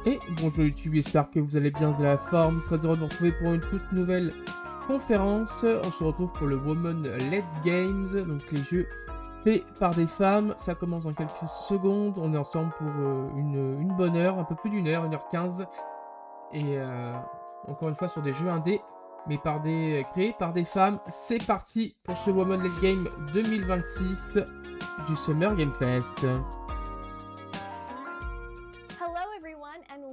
Et bonjour YouTube, j'espère que vous allez bien de la forme. Très heureux de vous retrouver pour une toute nouvelle conférence. On se retrouve pour le Women Led Games, donc les jeux faits par des femmes. Ça commence dans quelques secondes. On est ensemble pour une bonne heure, un peu plus d'une heure, 1h15. Et encore une fois sur des jeux indés, mais créés par des femmes. C'est parti pour ce Women Led Game 2026 du Summer Game Fest.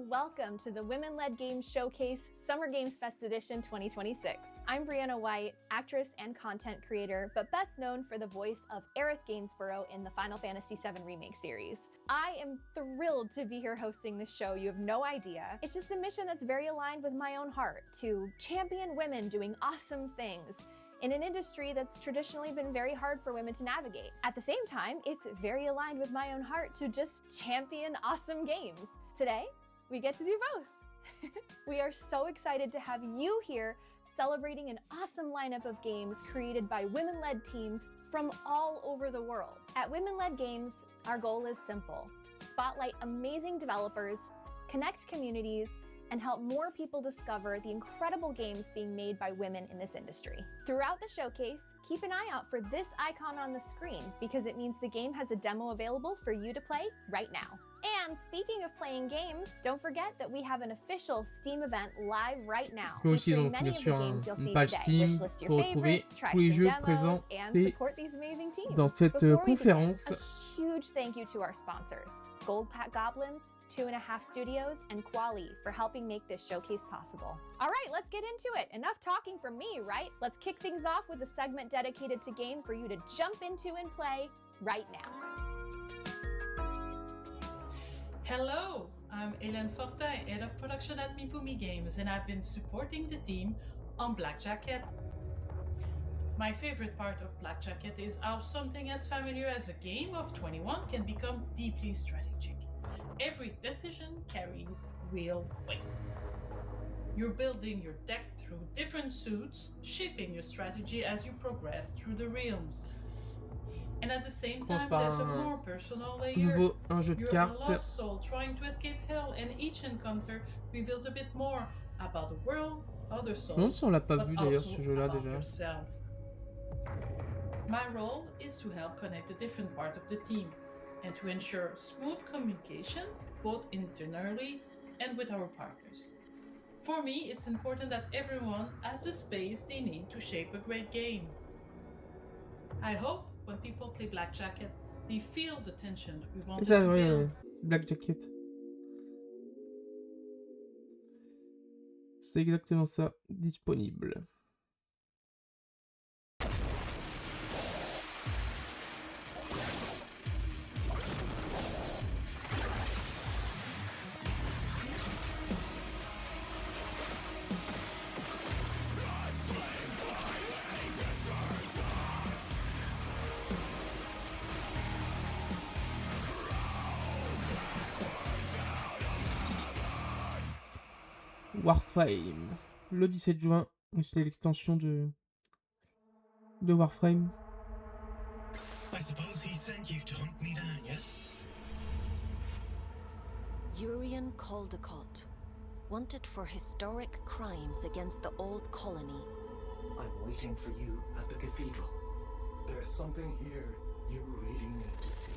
Welcome to the Women Led Games Showcase Summer Games Fest Edition 2026. I'm Brianna White, actress and content creator, but best known for the voice of Aerith Gainsborough in the Final Fantasy VII Remake series. I am thrilled to be here hosting this show. You have no idea. It's just a mission that's very aligned with my own heart, to champion women doing awesome things in an industry that's traditionally been very hard for women to navigate. At the same time, it's very aligned with my own heart to just champion awesome games. Today, we get to do both. We are so excited to have you here celebrating an awesome lineup of games created by women-led teams from all over the world. At Women-Led Games, our goal is simple: spotlight amazing developers, connect communities, and help more people discover the incredible games being made by women in this industry. Throughout the showcase, keep an eye out for this icon on the screen because it means the game has a demo available for you to play right now. And speaking of playing games, don't forget that we have an official Steam event live right now. Aussi donc bien sûr une page Steam pour retrouver tous les jeux présents dans cette conférence. A huge thank you to our sponsors, Goldpack Goblins, 2.5 Studios, and Quali for helping make this showcase possible. All right, let's get into it. Enough talking from me, right? Let's kick things off with a segment dedicated to games for you to jump into and play right now. Hello, I'm Hélène Fortin, Head of Production at Mipumi Games, and I've been supporting the team on Black Jacket. My favorite part of Black Jacket is how something as familiar as a game of 21 can become deeply strategic. Every decision carries real weight. You're building your deck through different suits, shaping your strategy as you progress through the realms. And at the same time, there's a more personal layer. You're a lost soul trying to escape hell, and each encounter reveals a bit more about the world, other souls, on l'a pas but vu also d'ailleurs ce jeu-là about déjà. yourself. My role is to help connect the different parts of the team and to ensure smooth communication, both internally and with our partners. For me, it's important that everyone has the space they need to shape a great game. I hope when people play Black Jacket, they feel the tension we want to build. Black Jacket. C'est exactement ça, disponible. Warframe, le 17 juin, c'est l'extension de Warframe. I suppose he sent you to hunt me down, yes? Urian Caldecott, wanted for historic crimes against the old colony. I'm waiting for you at the cathedral. There's something here you really need to see.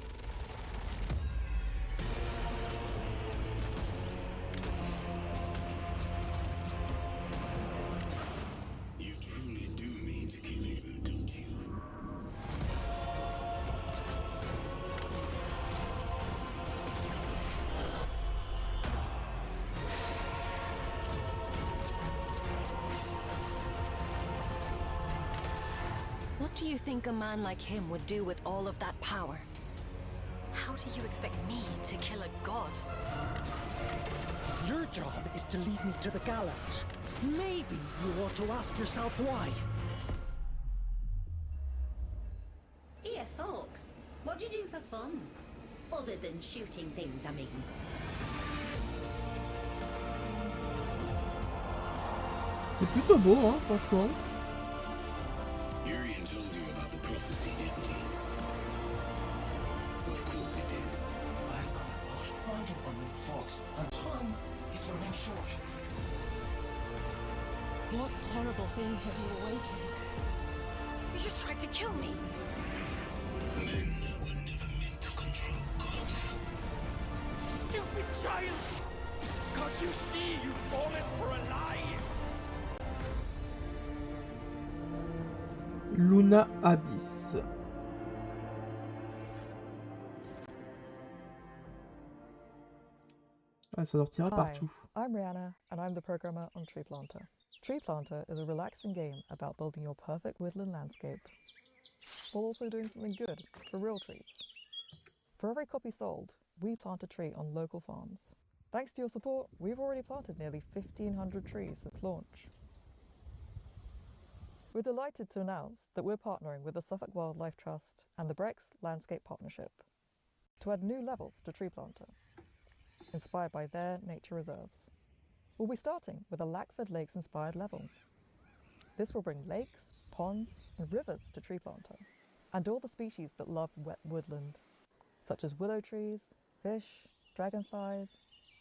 What do you think a man like him would do with all of that power? How do you expect me to kill a god? Your job is to lead me to the gallows. Maybe you ought to ask yourself why. Here, folks. What do you do for fun? Other than shooting things, I mean. C'est plutôt beau, hein, franchement. Urian told you about the prophecy, didn't he? Of course he did. I've got a lot riding on you, folks. I'm tired time is running short. What horrible thing have you awakened? You just tried to kill me. Men were never meant to control gods. Stupid child! Can't you see you've fallen for a lie? Luna Abyss. Ah, ça sortira partout. I'm Rihanna, and I'm the programmer on Tree Planter. Tree Planter is a relaxing game about building your perfect woodland landscape, while also doing something good for real trees. For every copy sold, we plant a tree on local farms. Thanks to your support, we've already planted nearly 1,500 trees since launch. We're delighted to announce that we're partnering with the Suffolk Wildlife Trust and the Brex Landscape Partnership to add new levels to Tree Planter, inspired by their nature reserves. We'll be starting with a Lackford Lakes-inspired level. This will bring lakes, ponds, and rivers to Tree Planter, and all the species that love wet woodland, such as willow trees, fish, dragonflies,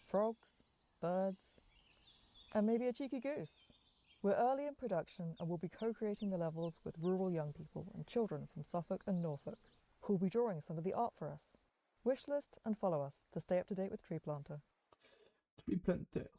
frogs, birds, and maybe a cheeky goose. We're early in production and will be co-creating the levels with rural young people and children from Suffolk and Norfolk, who will be drawing some of the art for us. Wishlist and follow us to stay up to date with Tree Planter. Tree Planter.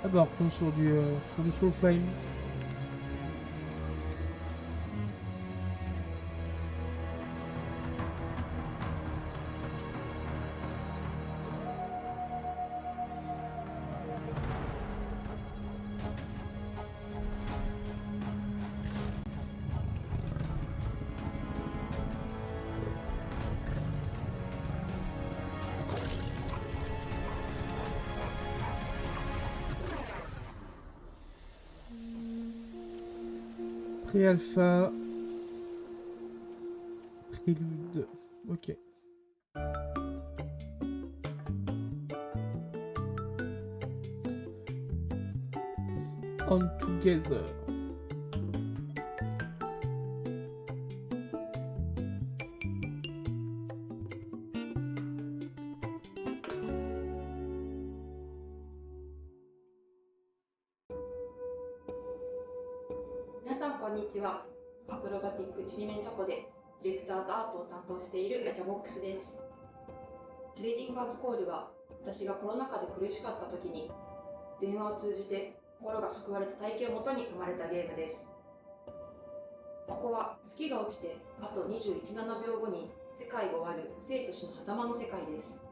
D'abord, on sur du full frame. Pré-alpha. Prélude. Ok. On Together.こんにちは。アクロバティックちりめんチョコでディレクターとアートを担当しているヤチャボックスです。チレディンガーズコールは私がコロナ禍で苦しかった時に電話を通じて心が救われた体験をもとに生まれたゲームです。ここは月が落ちてあと21.7秒後に世界が終わる生と死の狭間の世界です。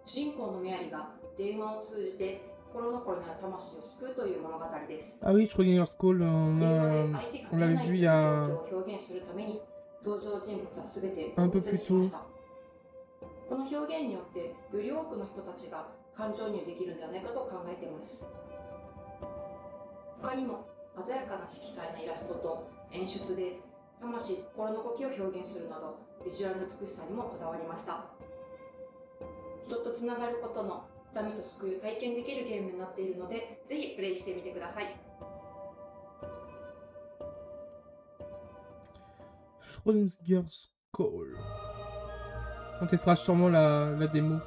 主人公のメアリが電話を通じて心残りなる魂を救うという物語です。Ah oui, je crois qu'Inner School, on l'avait vu il y a un peu plus tôt. この表現によってより多くの人たちが感情移入できるのではないかと考えています。他にも鮮やかな色彩のイラストと演出で魂、心の動きを表現するなどビジュアルの美しさにもこだわりました。人とつながることの痛みと救いを体験できるゲームになっているので、ぜひプレイしてみてください。Schrödinger's Call. On testera sûrement la démo.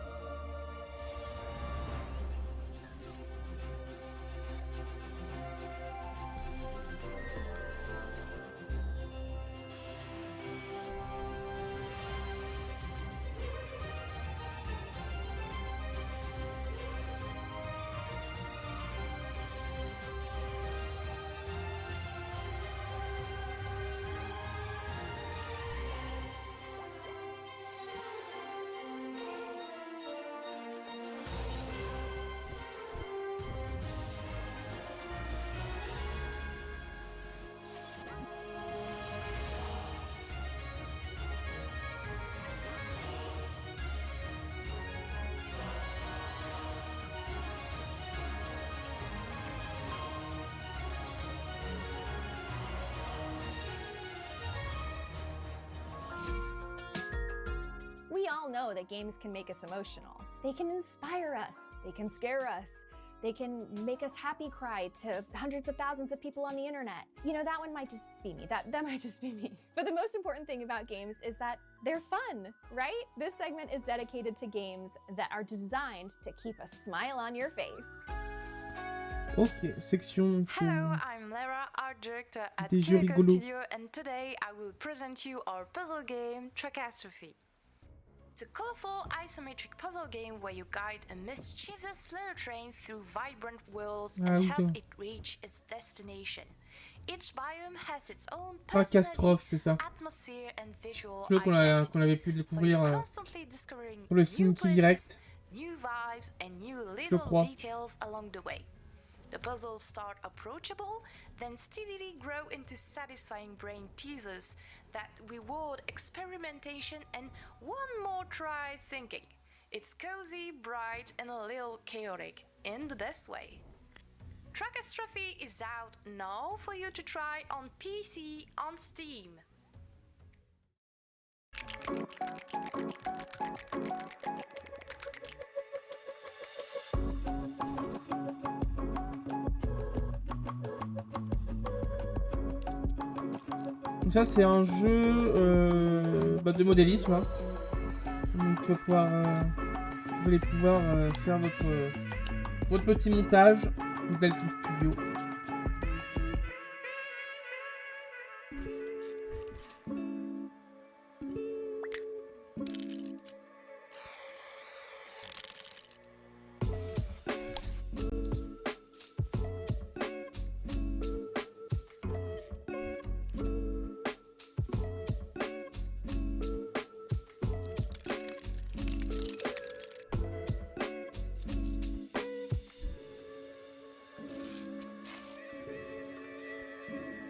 know that games can make us emotional. They can inspire us, they can scare us, they can make us happy cry to hundreds of thousands of people on the internet. You know, that one might just be me. That might just be me. But the most important thing about games is that they're fun, right? This segment is dedicated to games that are designed to keep a smile on your face. Ok, section. Hello, I'm Lara, art director at Des jeux Qualité rigolos. Studio, and today I will present you our puzzle game, Catastrophe. It's a colorful isometric puzzle game where you guide a mischievous little train through vibrant worlds and help it reach its destination. Each biome has its own personality, atmosphere and visual identity. Qu'on avait pu découvrir So you're constantly discovering pour le new Sneaky places, Direct. new vibes and new little details along the way. The puzzles start approachable, then steadily grow into satisfying brain teasers that reward experimentation and one more try thinking. It's cozy, bright, and a little chaotic in the best way. Catastrophe is out now for you to try on PC on Steam. Donc ça c'est un jeu de modélisme. Hein. Donc vous allez pouvoir faire votre petit montage Delta Studio.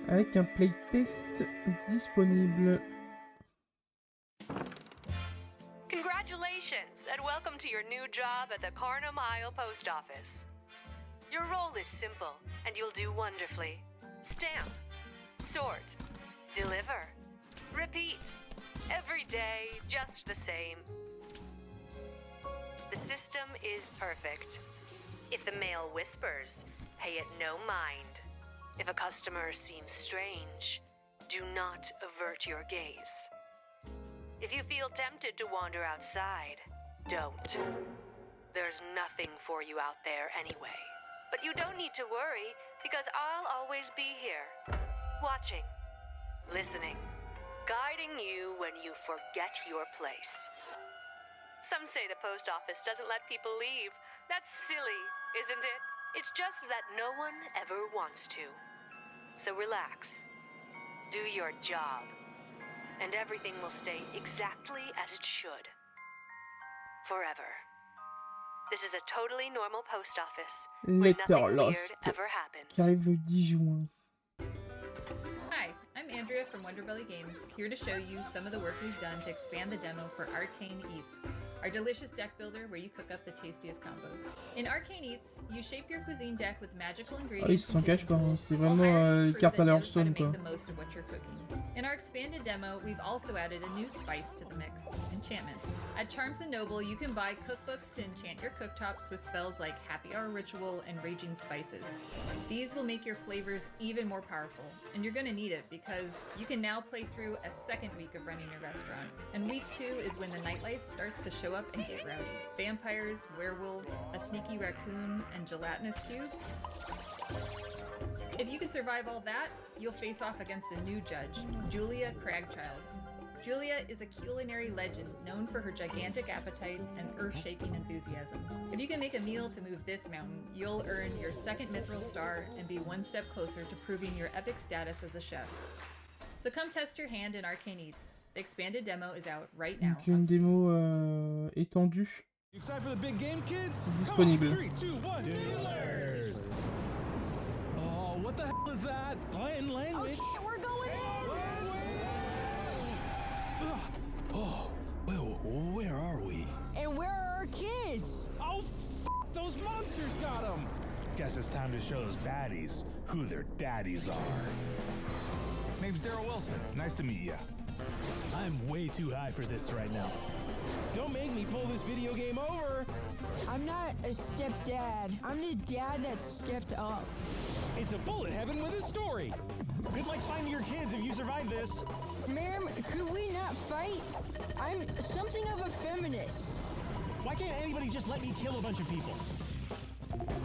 Avec un playtest disponible. Congratulations and welcome to your new job at the Carnum Isle Post Office. Your role is simple and you'll do wonderfully. Stamp, sort, deliver, repeat. Every day, just the same. The system is perfect. If the mail whispers, pay it no mind. If a customer seems strange, do not avert your gaze. If you feel tempted to wander outside, don't. There's nothing for you out there anyway. But you don't need to worry, because I'll always be here, watching, listening, guiding you when you forget your place. Some say the post office doesn't let people leave. That's silly, isn't it? It's just that no one ever wants to. So relax, do your job, and everything will stay exactly as it should. Forever. This is a totally normal post office, where nothing weird ever happens. Qui arrive le 10 juin. Hi, I'm Andrea from Wonderbelly Games, here to show you some of the work we've done to expand the demo for Arcane Eats, our delicious deck builder where you cook up the tastiest combos. In Arcane Eats, you shape your cuisine deck with magical ingredients. Ah, ils s'en cachent pas, hein. C'est vraiment les cartes à leur somme, quoi. In our expanded demo, we've also added a new spice to the mix, enchantments. At Charms & Noble, you can buy cookbooks to enchant your cooktops with spells like Happy Hour Ritual and Raging Spices. These will make your flavors even more powerful, and you're gonna need it because you can now play through a second week of running your restaurant. And week 2 is when the nightlife starts to show up and get rowdy. Vampires, werewolves, a sneaky raccoon, and gelatinous cubes. If you can survive all that, you'll face off against a new judge, Julia Cragchild. Julia is a culinary legend known for her gigantic appetite and earth-shaking enthusiasm. If you can make a meal to move this mountain, you'll earn your second mithril star and be one step closer to proving your epic status as a chef. So come test your hand in Arcane Eats. The expanded demo is out right now. Donc une démo étendue. Excited for the big game, kids? Disponible. 3, 2, 1, dealers! Oh, what the hell is that? Plain language. Oh shit, we're going in! Oh, well, where are we? And where are our kids? Oh, those monsters got them! Guess it's time to show those baddies who their daddies are. Name's Daryl Wilson. Nice to meet you. I'm way too high for this right now. Don't make me pull this video game over. I'm not a stepdad. I'm the dad that stepped up. It's a bullet heaven with a story. Good luck finding your kids if you survive this. Ma'am, could we not fight? I'm something of a feminist. Why can't anybody just let me kill a bunch of people?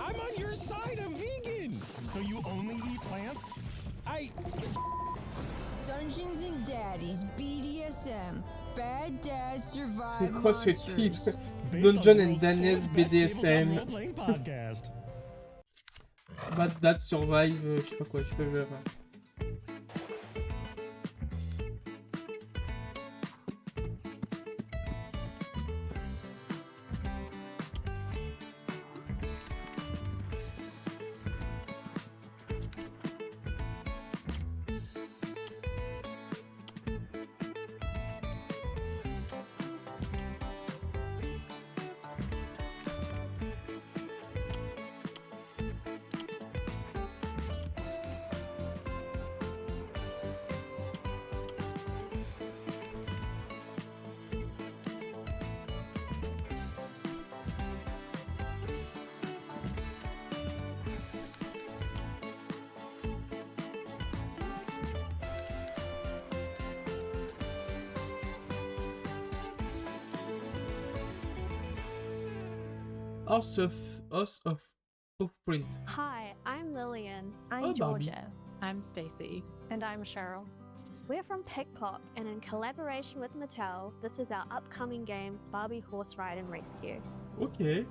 I'm on your side, I'm vegan! So you only eat plants? Dungeons and Daddies, BDSM. Bad dads survive C'est quoi ce monsters. titre? Dungeon and Daniels BDSM. Bad Dad Survive, je sais pas quoi, je sais pas. House of Print. Hi, I'm Lillian. I'm Oh, Georgia. Barbie. I'm Stacy. And I'm Cheryl. We're from Pickpock, and in collaboration with Mattel, this is our upcoming game, Barbie Horse Ride and Rescue. Ok.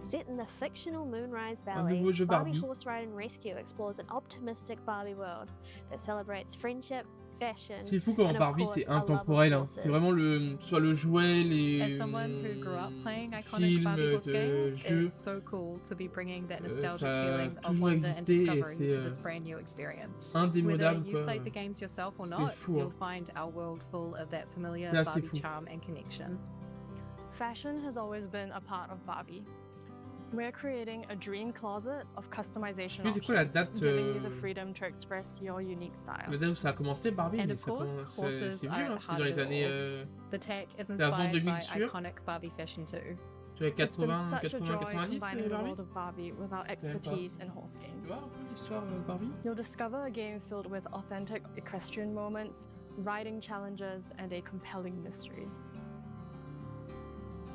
Set in the fictional Moonrise Valley, nouveau jeu Barbie Barbie. Horse Ride and Rescue explores an optimistic Barbie world that celebrates friendship, fashion, C'est fou comment and of Barbie course, c'est a love of intemporel. Hein. horses. C'est vraiment le soit le jouet, les As someone who grew up playing iconic films, Barbie horse games, jeux. it's so cool to be bringing that Ça nostalgic a feeling of toujours wonder and existé et discovery c'est to this brand new experience. indémodable, Whether you quoi. played the games yourself or C'est not, fou, you'll hein. find our world full of that familiar C'est assez Barbie fou. charm and connection. Fashion has always been a part of Barbie. We're creating a dream closet of customization Oui, c'est quoi la options, date, giving you the freedom to express your unique style. La date où ça a commencé Barbie, And mais of ça course, commence- horses c'est are vieux, at hein, the c'était heart dans of les it années all. The tech is c'était avant inspired 2000 by sûr. iconic Barbie fashion too. Tu as It's been 80, such a 80, joy 90 combining the Barbie. world of Barbie with our expertise in horse games. Tu vois un peu l'histoire Barbie? You'll discover a game filled with authentic equestrian moments, riding challenges, and a compelling mystery.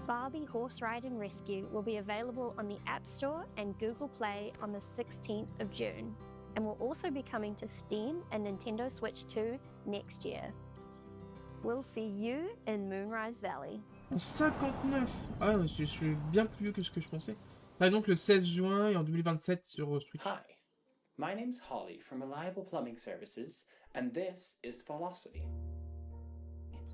Barbie Horse Ride and Rescue will be available on the App Store and Google Play on the 16th of June, and will also be coming to Steam and Nintendo Switch 2 next year. We'll see you in Moonrise Valley. En 59. Ah, je suis bien plus vieux que ce que je pensais. Par exemple, le 16 juin et en 2027 sur Switch. Hi, my name's Holly from Reliable Plumbing Services, and this is Philosophy.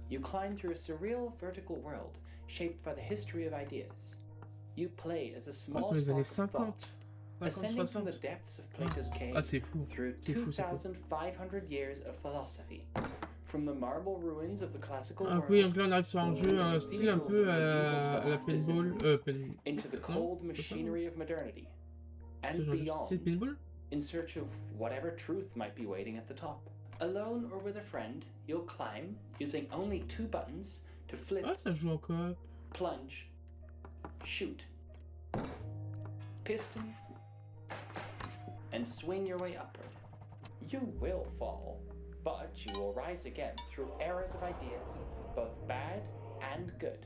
You climb through a surreal vertical world shaped by the history of ideas. You play as a small dans les années spark of 50, thought, ascending from the 60. depths of Plato's cave Ah, c'est fou. through C'est fou, c'est fou. 2,500 years of philosophy. From the marble ruins of the classical Ah world oui, donc là on arrive sur un jeu, un style un peu à la scholasticism, paintball. into the cold machinery of modernity, Ce and genre de- beyond, c'est paintball? in search of whatever truth might be waiting at the top. Alone or with a friend, you'll climb using only 2 buttons to flip, Ah, ça joue en coop. plunge, shoot, piston, and swing your way upward. You will fall, but you will rise again through eras of ideas, both bad and good.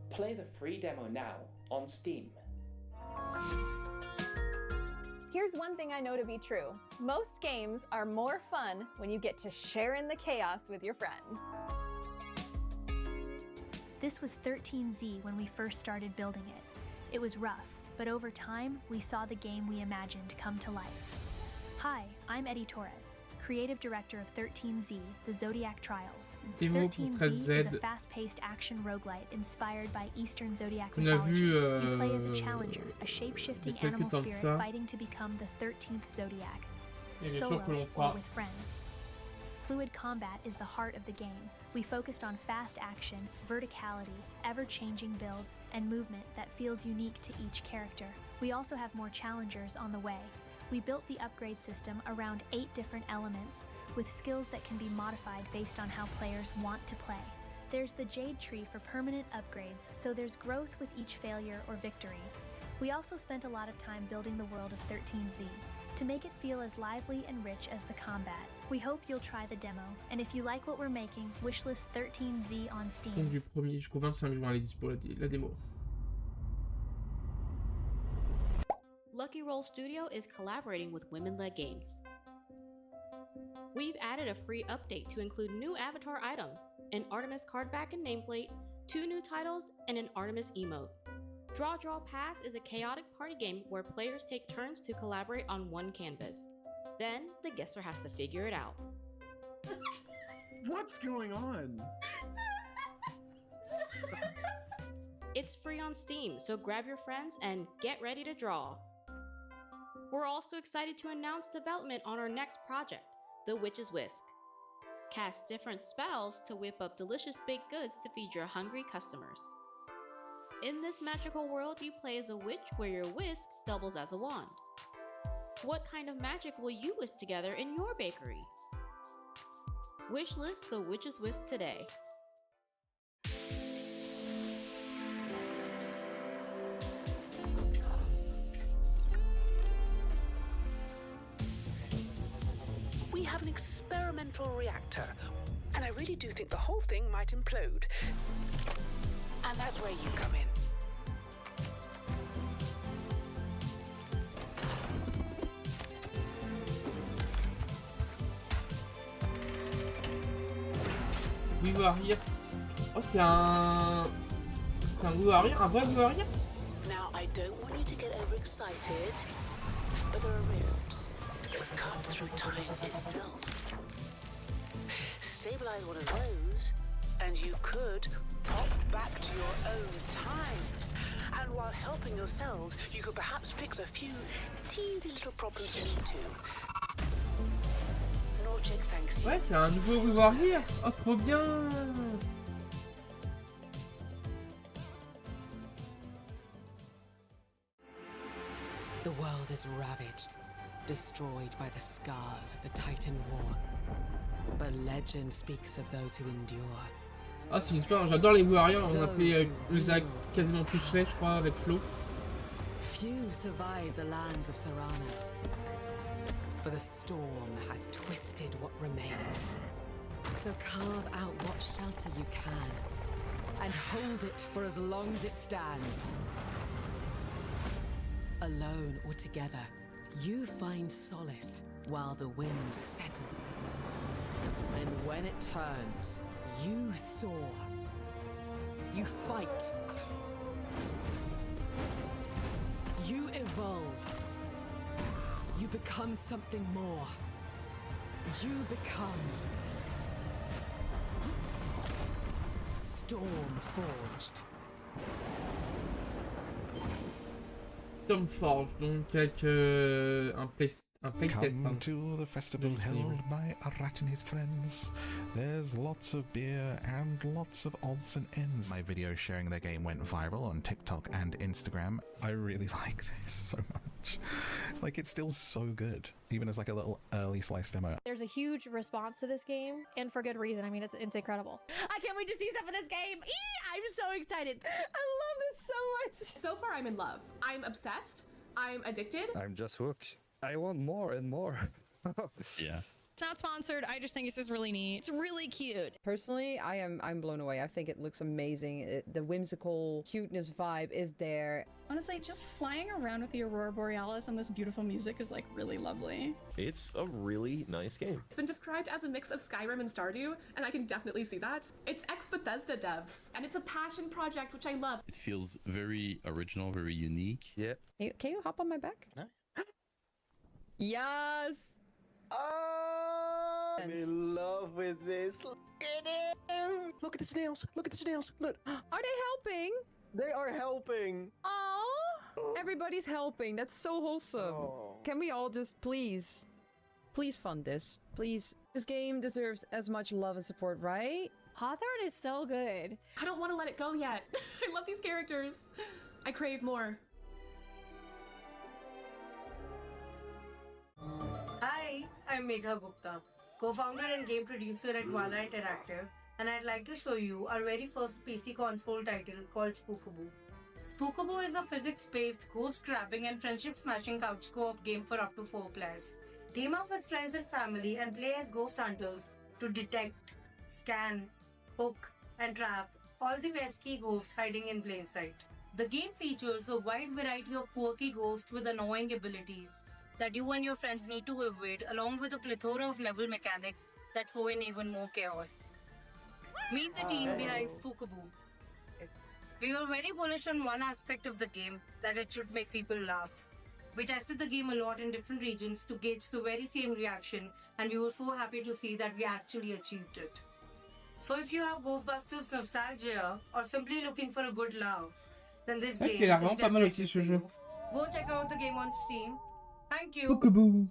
Play the free demo now on Steam. Here's one thing I know to be true. Most games are more fun when you get to share in the chaos with your friends. This was 13Z when we first started building it. It was rough, but over time, we saw the game we imagined come to life. Hi, I'm Eddie Torres, creative director of 13Z, the Zodiac Trials. Démo pour 13Z is a 13Z. fast-paced action roguelite inspired by Eastern Zodiac On a mythology. vu, You play as a challenger, a il shape-shifting y a quelques animal temps de spirit ça. fighting to become the 13th Zodiac, Il y a des solo jours que l'on or croit. with friends. Fluid combat is the heart of the game. We focused on fast action, verticality, ever-changing builds, and movement that feels unique to each character. We also have more challengers on the way. We built the upgrade system around 8 different elements, with skills that can be modified based on how players want to play. There's the Jade Tree for permanent upgrades, so there's growth with each failure or victory. We also spent a lot of time building the world of 13Z, to make it feel as lively and rich as the combat. We hope you'll try the demo, and if you like what we're making, wishlist 13Z on Steam. Donc du 1er jusqu'au 25 juin, elle est dispo la démo. Lucky Roll Studio is collaborating with Women-Led Games. We've added a free update to include new avatar items, an Artemis card back and nameplate, 2 new titles, and an Artemis emote. Draw Pass is a chaotic party game where players take turns to collaborate on one canvas. Then, the guesser has to figure it out. What's going on? It's free on Steam, so grab your friends and get ready to draw. We're also excited to announce development on our next project, The Witch's Whisk. Cast different spells to whip up delicious baked goods to feed your hungry customers. In this magical world, you play as a witch where your whisk doubles as a wand. What kind of magic will you whisk together in your bakery? Wishlist The Witch's Whisk today. We have an experimental reactor, and I really do think the whole thing might implode. And that's where you come in. Oui, warrior. Oh, c'est un warrior, un vrai warrior. Now, I don't want you to get overexcited, but there are rifts that cut through time itself. Stabilize one of those, and you could pop back to your own time. And while helping yourselves, you could perhaps fix a few teensy little problems for me too. Norchic thanks you. Ouais, c'est un nouveau warrior. Oh, trop bien. The world is ravaged, destroyed by the scars of the Titan War. But legend speaks of those who endure. Ah, c'est une histoire, j'adore les warriors, on les a quasiment tous faits, je crois, avec Flo. Few survive the lands of Serana, for the storm has twisted what remains. So carve out what shelter you can, and hold it for as long as it stands. Alone or together, you find solace while the winds settle. And when it turns, you soar. You fight. You evolve. You become something more. You become Stormforged. Stormforged, donc avec un playtest. Come to the festival held by Arat and his friends. There's lots of beer and lots of odds and ends. My video sharing their game went viral on TikTok and Instagram. I really like this so much. Like, it's still so good, even as like a little early slice demo. There's a huge response to this game, and for good reason. I mean, it's incredible. I can't wait to see some of this game. I'm so excited. I love this so much. So far, I'm in love. I'm obsessed. I'm addicted. I'm just hooked. I want more and more. Yeah. It's not sponsored. I just think it's just really neat. It's really cute. Personally, I'm blown away. I think it looks amazing. The whimsical cuteness vibe is there. Honestly, just flying around with the Aurora Borealis and this beautiful music is like really lovely. It's a really nice game. It's been described as a mix of Skyrim and Stardew, and I can definitely see that. It's ex-Bethesda devs, and it's a passion project, which I love. It feels very original, very unique. Yeah. Can you hop on my back? No. Yes! Oh, I'm in love with this. Look at him! Look at the snails! Look at the snails! Look! Are they helping? They are helping! Oh, everybody's helping. That's so wholesome. Oh. Can we all just please fund this? Please. This game deserves as much love and support, right? Hawthorne is so good. I don't want to let it go yet. I love these characters. I crave more. Hi, I'm Megha Gupta, co-founder and game producer at Vala Interactive, and I'd like to show you our very first PC console title called Spookaboo. Spookaboo is a physics-based ghost-grabbing and friendship-smashing couch co-op game for up to 4 players. Team up with friends and family and play as ghost hunters to detect, scan, hook, and trap all the pesky ghosts hiding in plain sight. The game features a wide variety of quirky ghosts with annoying abilities that you and your friends need to evade, along with a plethora of level mechanics that throw in even more chaos. Meet the team behind Spookaboo. We were very bullish on one aspect of the game, that it should make people laugh. We tested the game a lot in different regions to gauge the very same reaction, and we were so happy to see that we actually achieved it. So if you have Ghostbusters nostalgia or simply looking for a good laugh, then this game is vraiment pas mal definitely aussi ce for jeu. you. Go check out the game on Steam. Thank you. Spookaboo.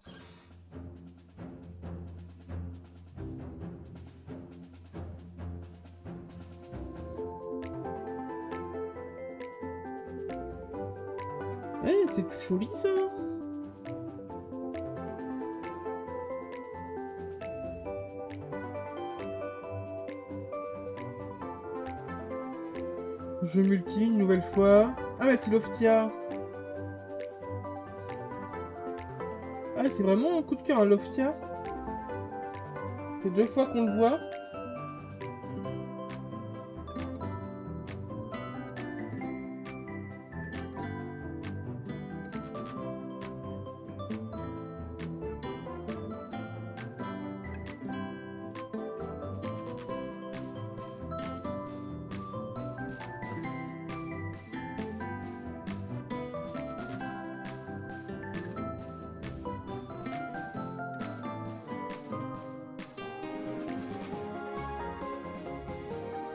Eh, c'est tout joli ça. Jeu multi une nouvelle fois. Ah mais c'est Loftia. Ah c'est vraiment un coup de cœur, hein, Loftia. C'est 2 fois qu'on le voit.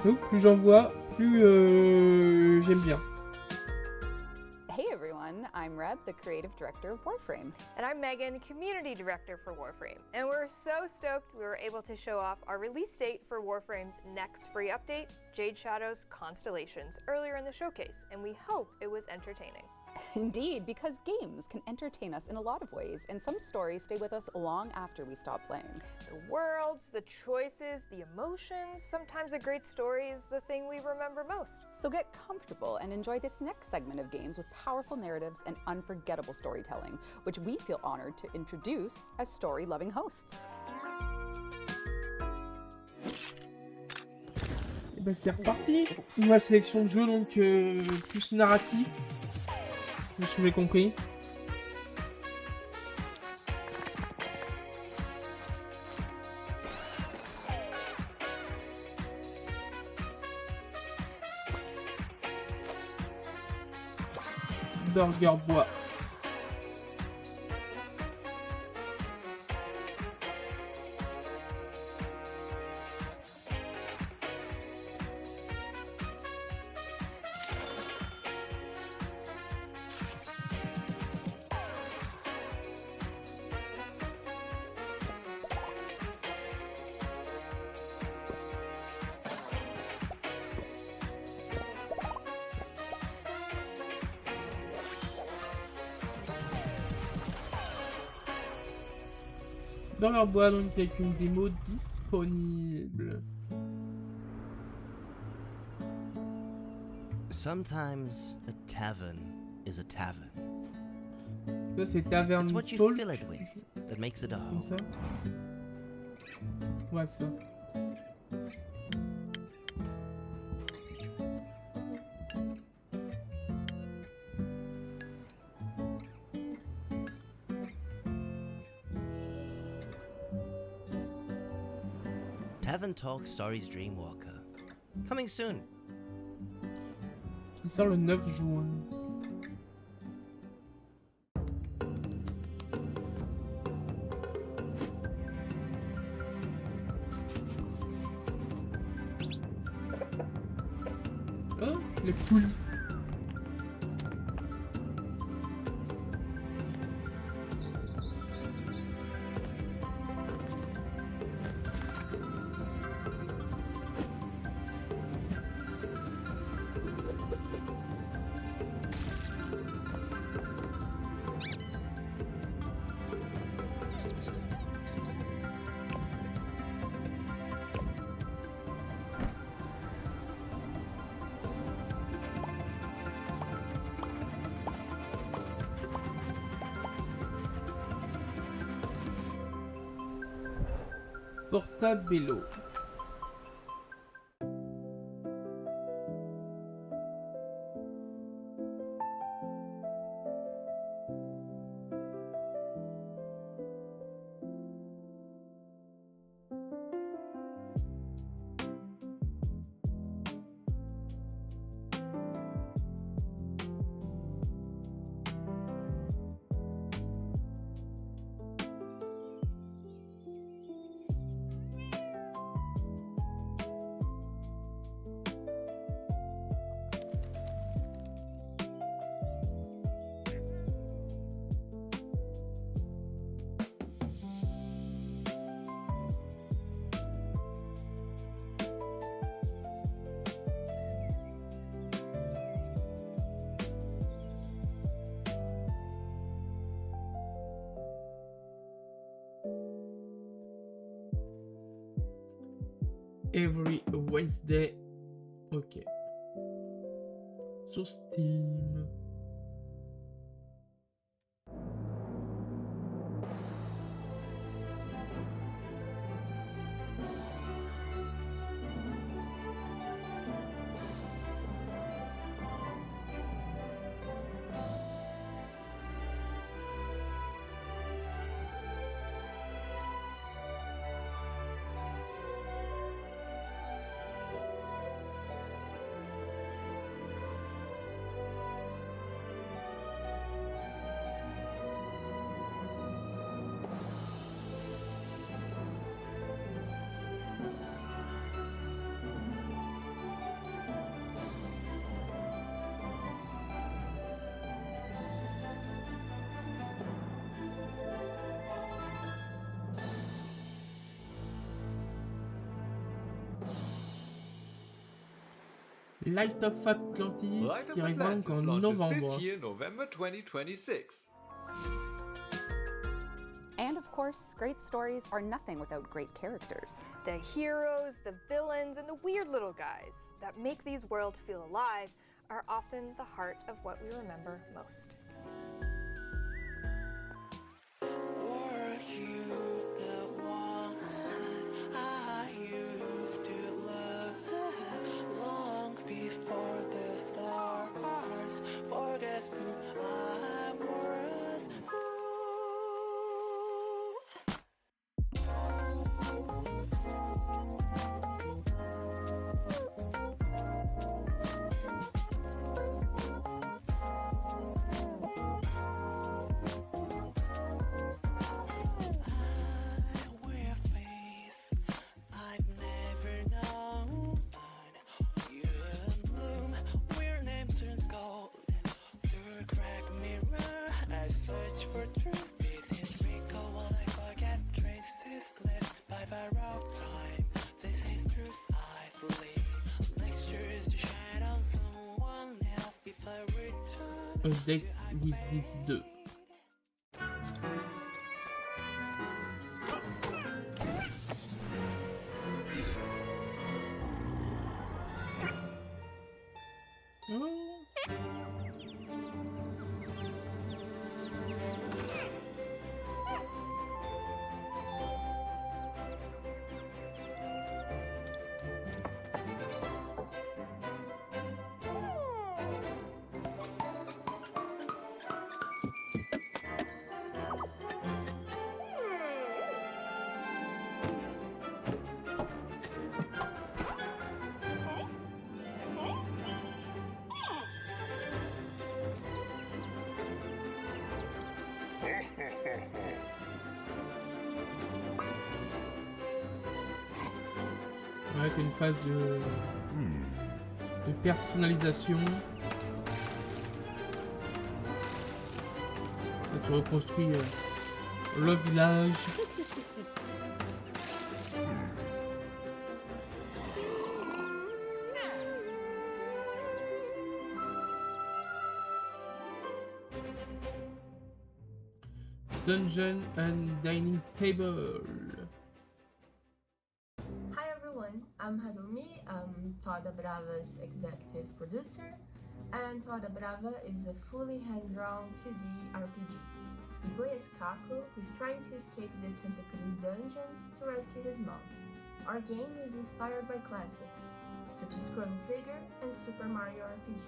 Donc plus j'en vois, plus j'aime bien. Hey everyone, I'm Reb, the creative director of Warframe. And I'm Megan, community director for Warframe. And we're so stoked we were able to show off our release date for Warframe's next free update, Jade Shadow's Constellations, earlier in the showcase, and we hope it was entertaining. Indeed, because games can entertain us in a lot of ways, and some stories stay with us long after we stop playing. The worlds, the choices, the emotions, sometimes a great story is the thing we remember most. So get comfortable and enjoy this next segment of games with powerful narratives and unforgettable storytelling, which we feel honored to introduce as story-loving hosts. Et bah c'est reparti. Une nouvelle sélection de jeux donc plus narratif. Je vous l'ai compris. Burger bois. Dans leur bois, donc avec une démo disponible. Sometimes a tavern is a tavern. Ça c'est Tavern It's what you Talk. fill it with that makes it a Comme home. ça. Ouais ça. Tavern Talk Stories Dreamwalker. Coming soon. Il sort le 9 juin. Oh, les poules. Portabello. Every Wednesday. Ok. Sur Steam. Light of Atlantis qui arrivera donc en novembre. This year, November 2026. And of course, great stories are nothing without great characters. The heroes, the villains, and the weird little guys that make these worlds feel alive are often the heart of what we remember most. A Date with This 2. Avec une phase de personnalisation. Là, tu reconstruis le village. Dungeon and Dining Table. Hi everyone, I'm Harumi. I'm Toda Brava's executive producer. and Toada Brava is a fully hand-drawn 2D RPG. We play as Kako, who is trying to escape the Santa Cruz dungeon to rescue his mom. Our game is inspired by classics, such as Chrono Trigger and Super Mario RPG.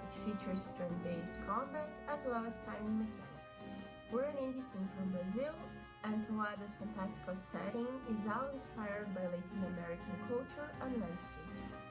It features turn-based combat as well as timing mechanics. We're an indie team from Brazil, and Toada's fantastical setting is all inspired by Latin American culture and landscapes.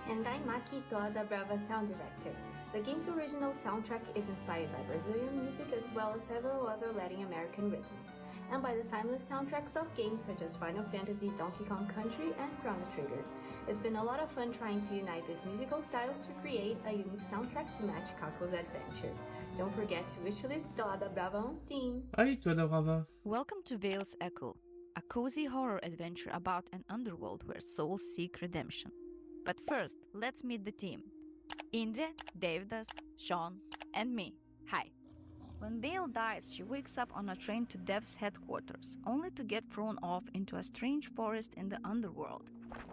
And I'm Maki, Toada Brava sound director. The game's original soundtrack is inspired by Brazilian music as well as several other Latin American rhythms, and by the timeless soundtracks of games such as Final Fantasy, Donkey Kong Country, and Chrono Trigger. It's been a lot of fun trying to unite these musical styles to create a unique soundtrack to match Kako's adventure. Don't forget to wishlist Toada Brava on Steam. Allez, Toada Brava. Welcome to Veil's Echo, a cozy horror adventure about an underworld where souls seek redemption. But first, let's meet the team. Indre, Davidas, Sean, and me. Hi. When Veil dies, she wakes up on a train to Dev's headquarters, only to get thrown off into a strange forest in the underworld.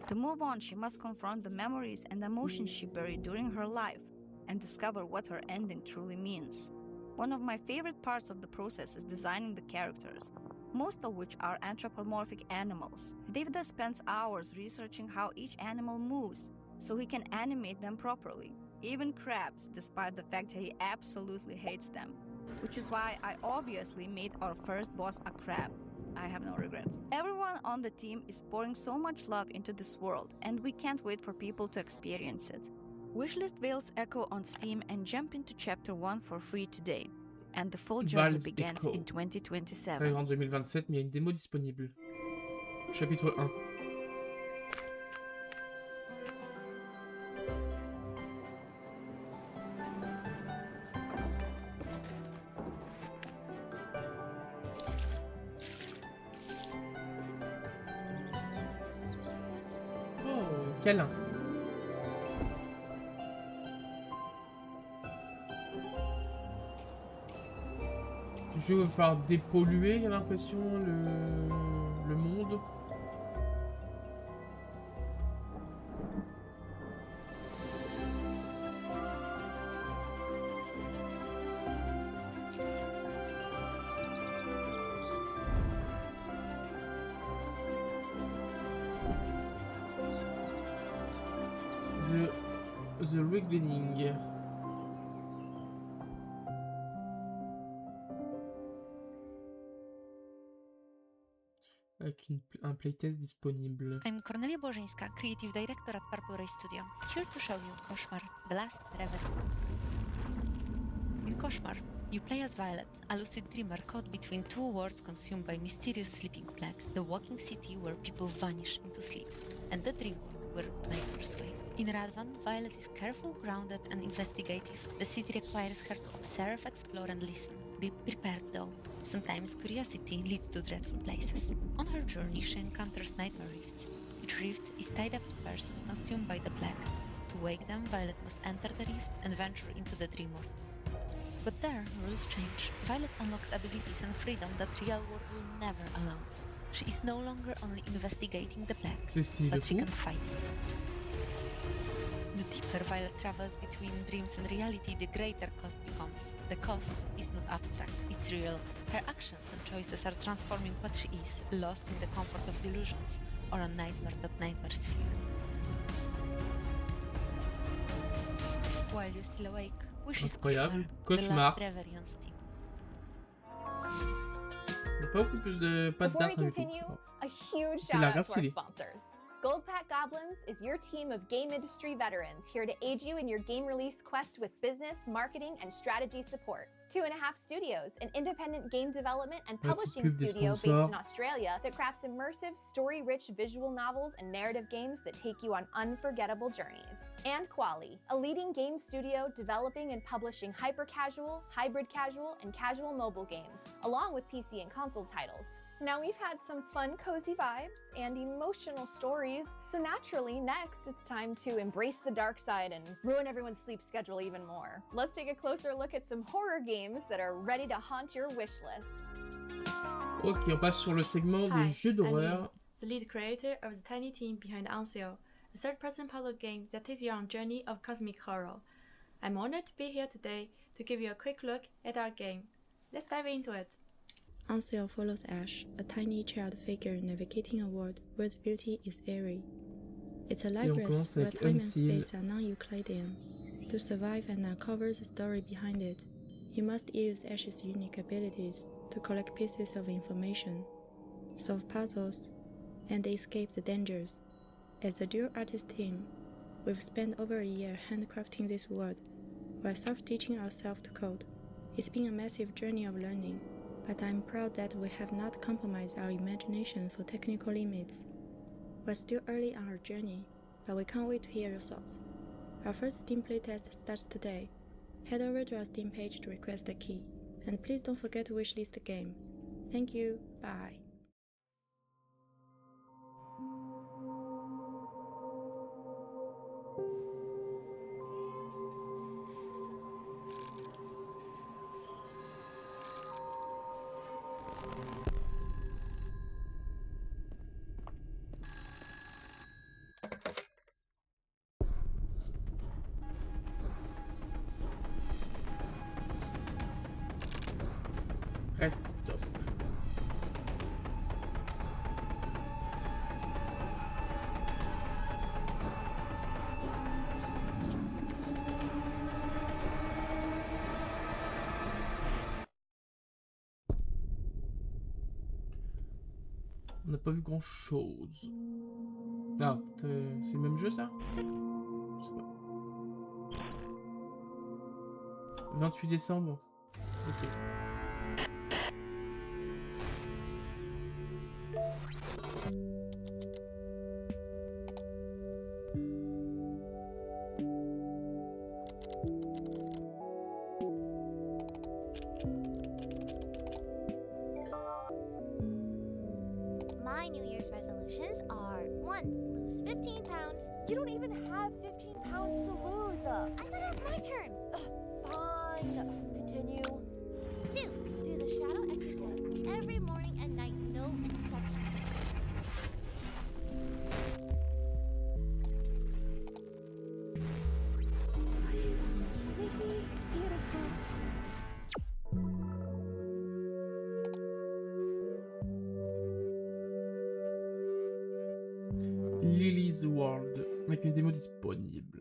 To move on, she must confront the memories and emotions she buried during her life, and discover what her ending truly means. One of my favorite parts of the process is designing the characters, most of which are anthropomorphic animals. Davidas spends hours researching how each animal moves, so he can animate them properly. Even crabs, despite the fact that he absolutely hates them. Which is why I obviously made our first boss a crab. I have no regrets. Everyone on the team is pouring so much love into this world, and we can't wait for people to experience it. Wishlist Veil's Echo on Steam and jump into Chapter 1 for free today. And the full journey begins in 2027. En 2027, mais il y a une démo disponible. Chapitre 1. Oh, câlin. Le jeu va falloir dépolluer, j'ai l'impression, le monde. The Reckoning. Avec un playtest disponible. I'm Cornelia Bożyńska, Creative Director at Purple Ray Studio, here to show you Koszmar, The Last Reverie. In Koszmar, you play as Violet, a lucid dreamer caught between two worlds consumed by mysterious sleeping plague, the walking city where people vanish into sleep, and the dream world where nightmares wait. In Radvan, Violet is careful, grounded, and investigative. The city requires her to observe, explore, and listen. Be prepared though. Sometimes curiosity leads to dreadful places. On her journey, she encounters nightmare rifts. Each rift is tied up to a person consumed by the plague. To wake them, Violet must enter the rift and venture into the dream world. But there, rules change. Violet unlocks abilities and freedom that real world will never allow. She is no longer only investigating the plague, but she can fight it. The deeper Violet travels between dreams and reality, the greater cost becomes. The cost is not abstract, it's real. Her actions and choices are transforming what she is, lost in the comfort of delusions, or a nightmare that nightmares fear. While you're still awake, wish is Incroyable. Koszmar, The Cauchemar. Last Reverie on Steam. Il n'y a pas beaucoup plus de pas de Before we date du tout. continue, a huge C'est shout la out to our stylé. sponsors. Goldpack Goblins is your team of game industry veterans here to aid you in your game release quest with business, marketing, and strategy support. 2.5 Studios, an independent game development and publishing pub des studio based sponsors. in Australia that crafts immersive, story-rich visual novels and narrative games that take you on unforgettable journeys. And Quali, a leading game studio developing and publishing hyper-casual, hybrid casual, and casual mobile games, along with PC and console titles. Now we've had some fun, cozy vibes and emotional stories, so naturally, next it's time to embrace the dark side and ruin everyone's sleep schedule even more. Let's take a closer look at some horror games that are ready to haunt your wish list. Ok, on passe sur le segment des jeux d'horreur. The lead creator of the tiny team behind Anxio, a third-person puzzle game that takes you on a journey of cosmic horror. I'm honored to be here today to give you a quick look at our game. Let's dive into it. Ansel follows Ash, a tiny child figure navigating a world where the beauty is airy. It's a labyrinth where time and space are non-Euclidean. To survive and uncover the story behind it, you must use Ash's unique abilities to collect pieces of information, solve puzzles, and escape the dangers. As a dual artist team, we've spent over a year handcrafting this world while self-teaching ourselves to code. It's been a massive journey of learning, but I'm proud that we have not compromised our imagination for technical limits. We're still early on our journey, but we can't wait to hear your thoughts. Our first Steam playtest starts today. Head over to our Steam page to request a key, and please don't forget to wishlist the game. Thank you, bye. Reste stop. On n'a pas vu grand chose. Ah, c'est le même jeu ça? Je sais pas. 28 décembre. Ok. My New Year's resolutions are 1. Lose 15 pounds. You don't even have 15 pounds to lose. I thought it was my turn. Fine. Continue. 2. Do the shadow exercise every morning and night, no exception. Beautiful. Lily's World, avec une démo disponible.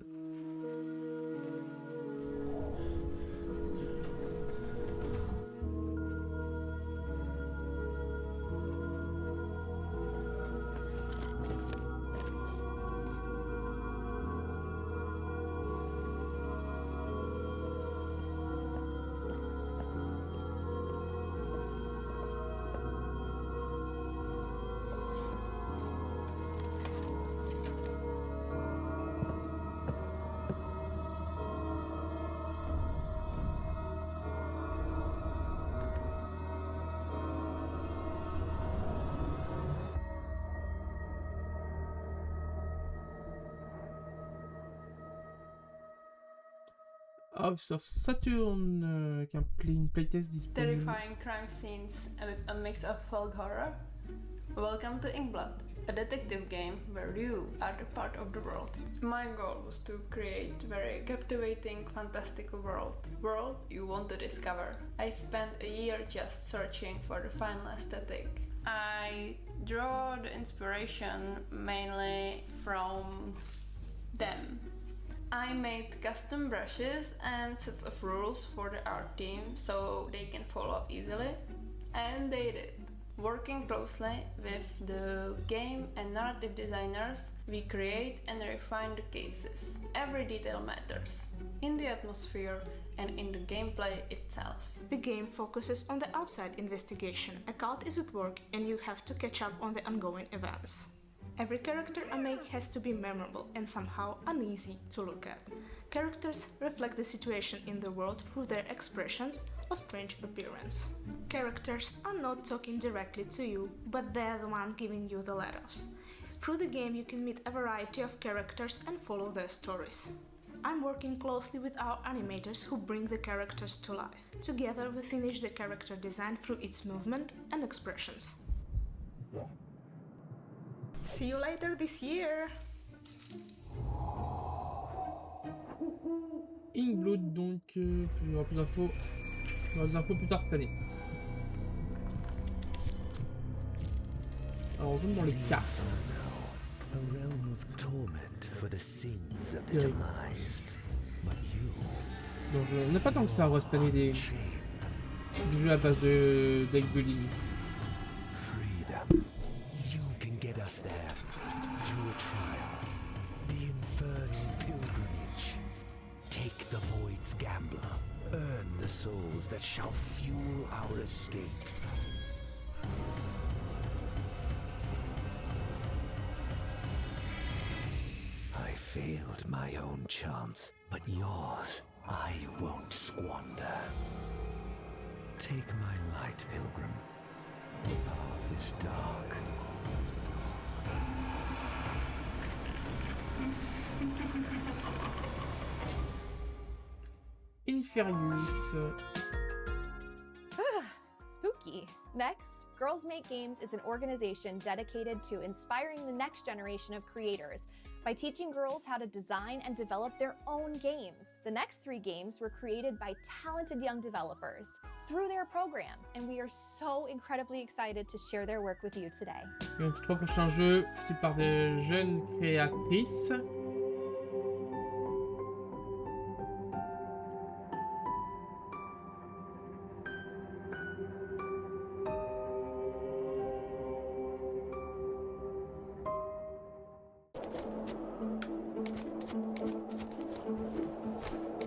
House of Saturn, avec une playtest disponible. Terrifying crime scenes with a mix of folk horror. Welcome to Inkblood, a detective game where you are the part of the world. My goal was to create a very captivating, fantastical world you want to discover. I spent a year just searching for the final aesthetic. I draw the inspiration mainly from them. I made custom brushes and sets of rules for the art team so they can follow up easily, and they did. Working closely with the game and narrative designers, we create and refine the cases. Every detail matters, in the atmosphere and in the gameplay itself. The game focuses on the outside investigation. A cult is at work and you have to catch up on the ongoing events. Every character I make has to be memorable and somehow uneasy to look at. Characters reflect the situation in the world through their expressions or strange appearance. Characters are not talking directly to you, but they're the ones giving you the letters. Through the game you can meet a variety of characters and follow their stories. I'm working closely with our animators who bring the characters to life. Together we finish the character design through its movement and expressions. See you later this year! Inkblood, donc il y aura plus d'infos. Il y aura des infos plus tard cette année. Alors on tombe dans les cartes. A realm of torment for the sins of the demised. But you. Donc on n'a pas tant que ça cette année des jeux à base de deck building. Freedom. You can get us there through a trial. The infernal pilgrimage. Take the void's gamble. Earn the souls that shall fuel our escape. I failed my own chance, but yours I won't squander. Take my light, pilgrim. The path is dark. Inferius. Spooky. Next, Girls Make Games is an organization dedicated to inspiring the next generation of creators by teaching girls how to design and develop their own games. The next 3 games were created by talented young developers through their program, and we are so incredibly excited to share their work with you today. Donc 3 prochains jeux, c'est par des jeunes créatrices.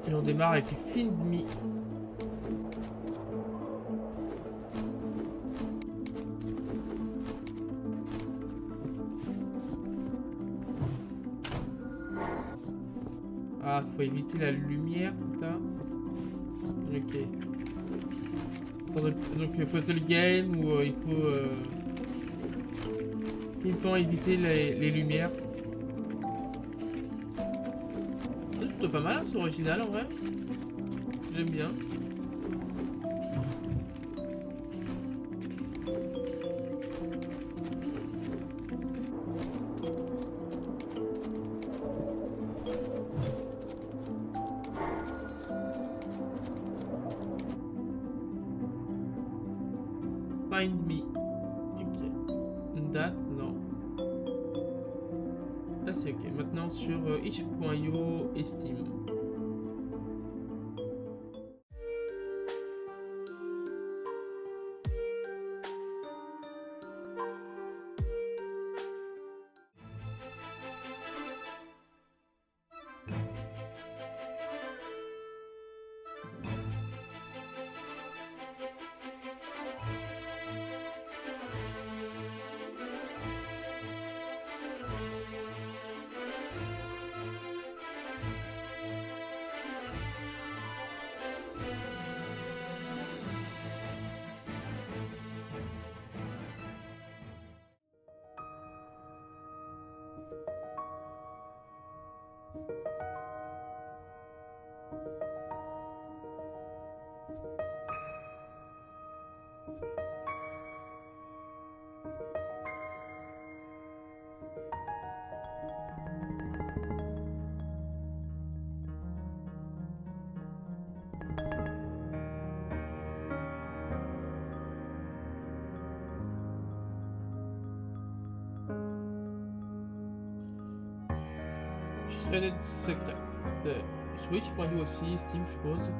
Et on démarre avec Find Me. Ah, faut éviter la lumière, ça. Ok. Donc puzzle game où il faut tout le temps éviter les lumières. C'est plutôt pas mal, c'est original en vrai. J'aime bien. Find Me. Ok. Une date? Non. Là c'est ok. Maintenant sur itch.io et Steam. Shredded Secret. Switch.io aussi, Steam je suppose.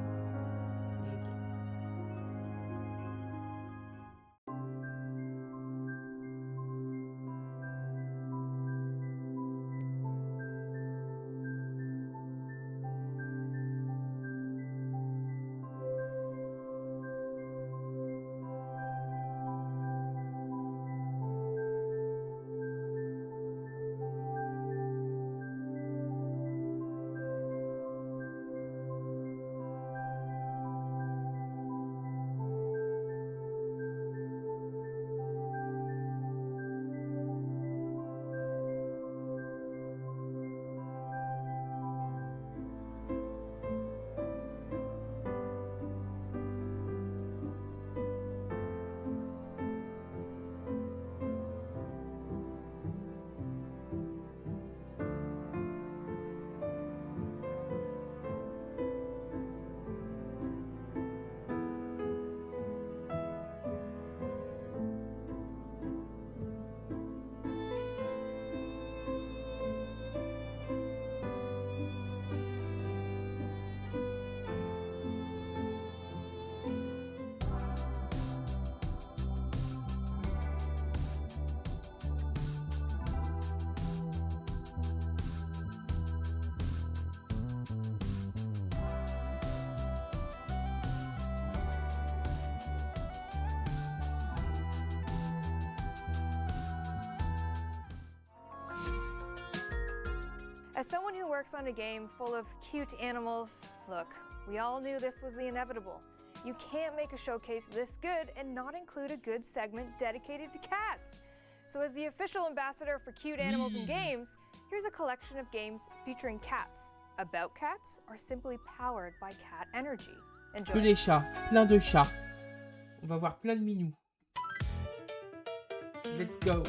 As someone who works on a game full of cute animals, look, we all knew this was the inevitable. You can't make a showcase this good and not include a good segment dedicated to cats. So as the official ambassador for cute animals in games, here's a collection of games featuring cats, about cats, or simply powered by cat energy. Enjoy. Que des chats, plein de chats. On va voir plein de minous. Let's go.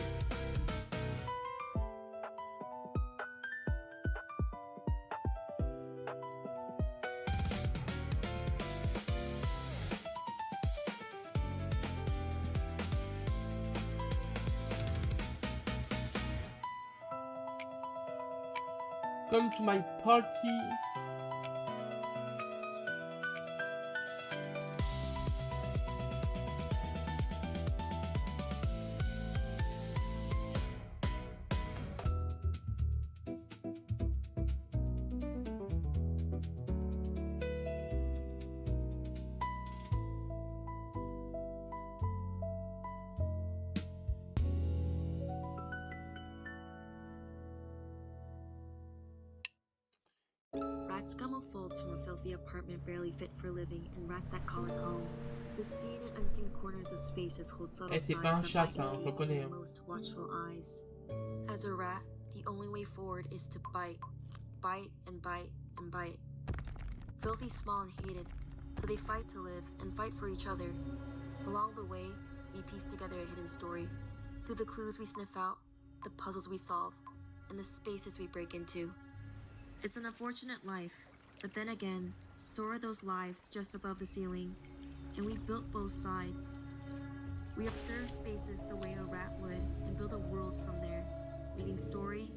Come to my party. Scum unfolds from a filthy apartment barely fit for living and rats that call it home. The seen and unseen corners of spaces hold subtle signs that might escape the most watchful eyes. As a rat, the only way forward is to bite. Bite and bite and bite. Filthy, small, and hated, so they fight to live and fight for each other. Along the way, we piece together a hidden story. Through the clues we sniff out, the puzzles we solve, and the spaces we break into. It's an unfortunate life, but then again, so are those lives just above the ceiling, and we built both sides. We observe spaces the way a rat would and build a world from there, weaving story,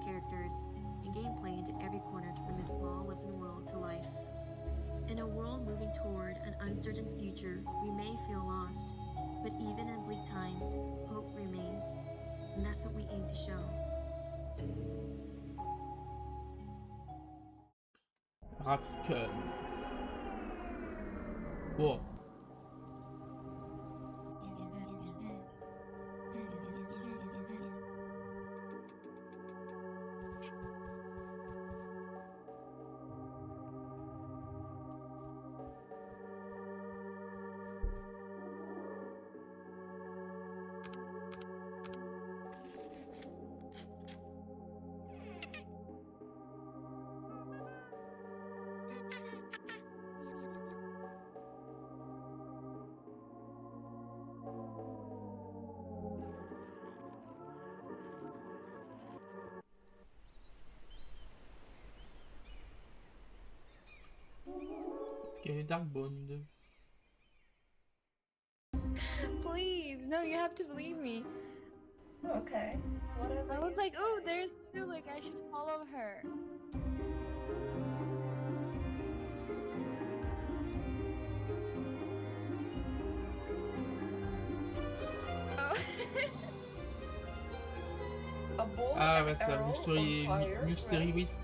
characters, and gameplay into every corner to bring this small lived-in world to life. In a world moving toward an uncertain future, we may feel lost, but even in bleak times, hope remains, and that's what we aim to show. Rapscum. Wow. Okay, Dark Bond. Please, no, you have to believe me. Okay, whatever. I was like, oh, there's Sue, like I should follow her. Ah ouais, ça, Mystery Wisp.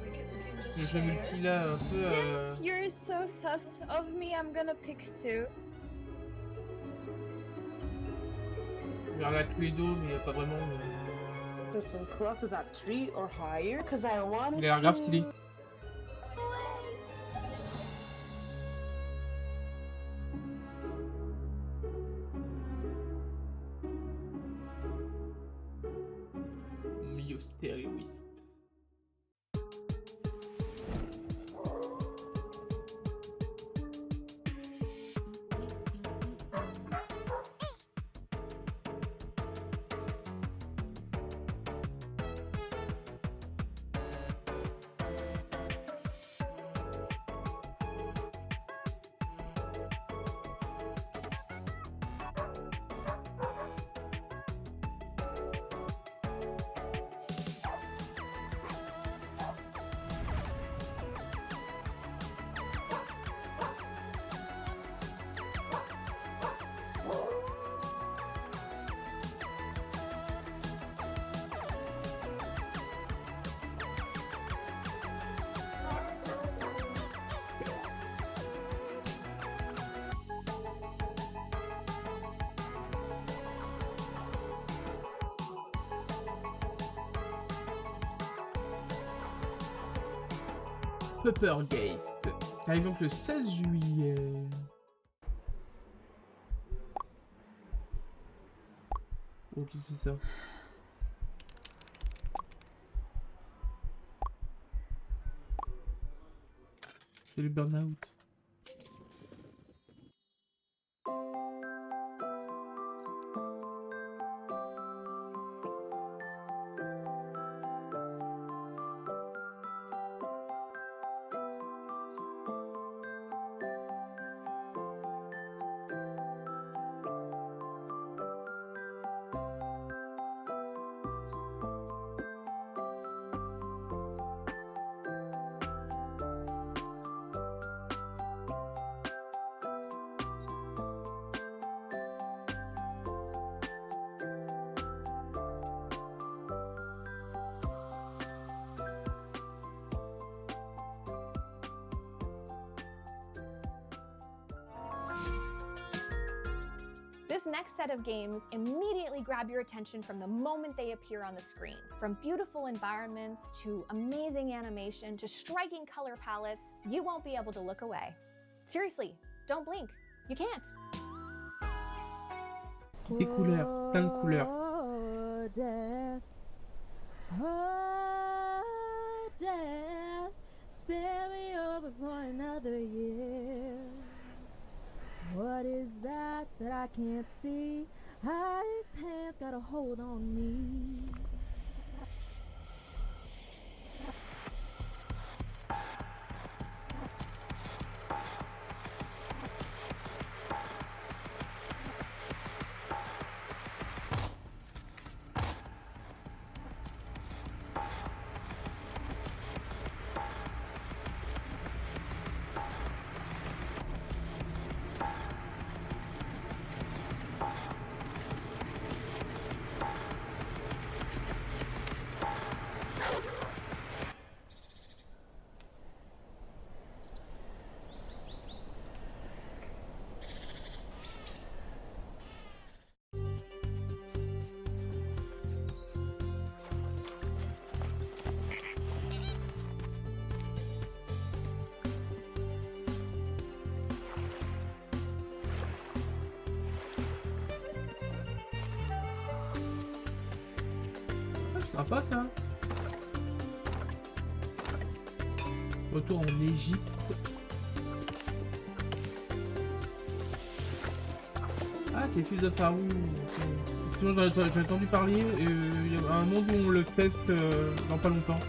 Le jeu multi là, un peu... Since you're so sus of me, I'm gonna pick Sue. Vers la Cluedo, mais pas vraiment. This one clock is at 3 or higher, because I want Il a l'air grave stylé. Mystery Wisp. Peppergeist, qui arrive donc le 16 juillet. Oh, qu'est-ce que c'est ça? C'est le burn-out. This next set of games immediately grab your attention from the moment they appear on the screen. From beautiful environments to amazing animation to striking color palettes, you won't be able to look away. Seriously, don't blink. You can't. Des couleurs, plein de couleurs. Oh, death. Oh, death. Spare me over for another year. What is that I can't see? His hands got a hold on me. Sympa ça. Retour en Égypte. Ah, c'est Fields of Farouk. Sinon j'ai entendu parler. Il y a un monde où on le teste dans pas longtemps.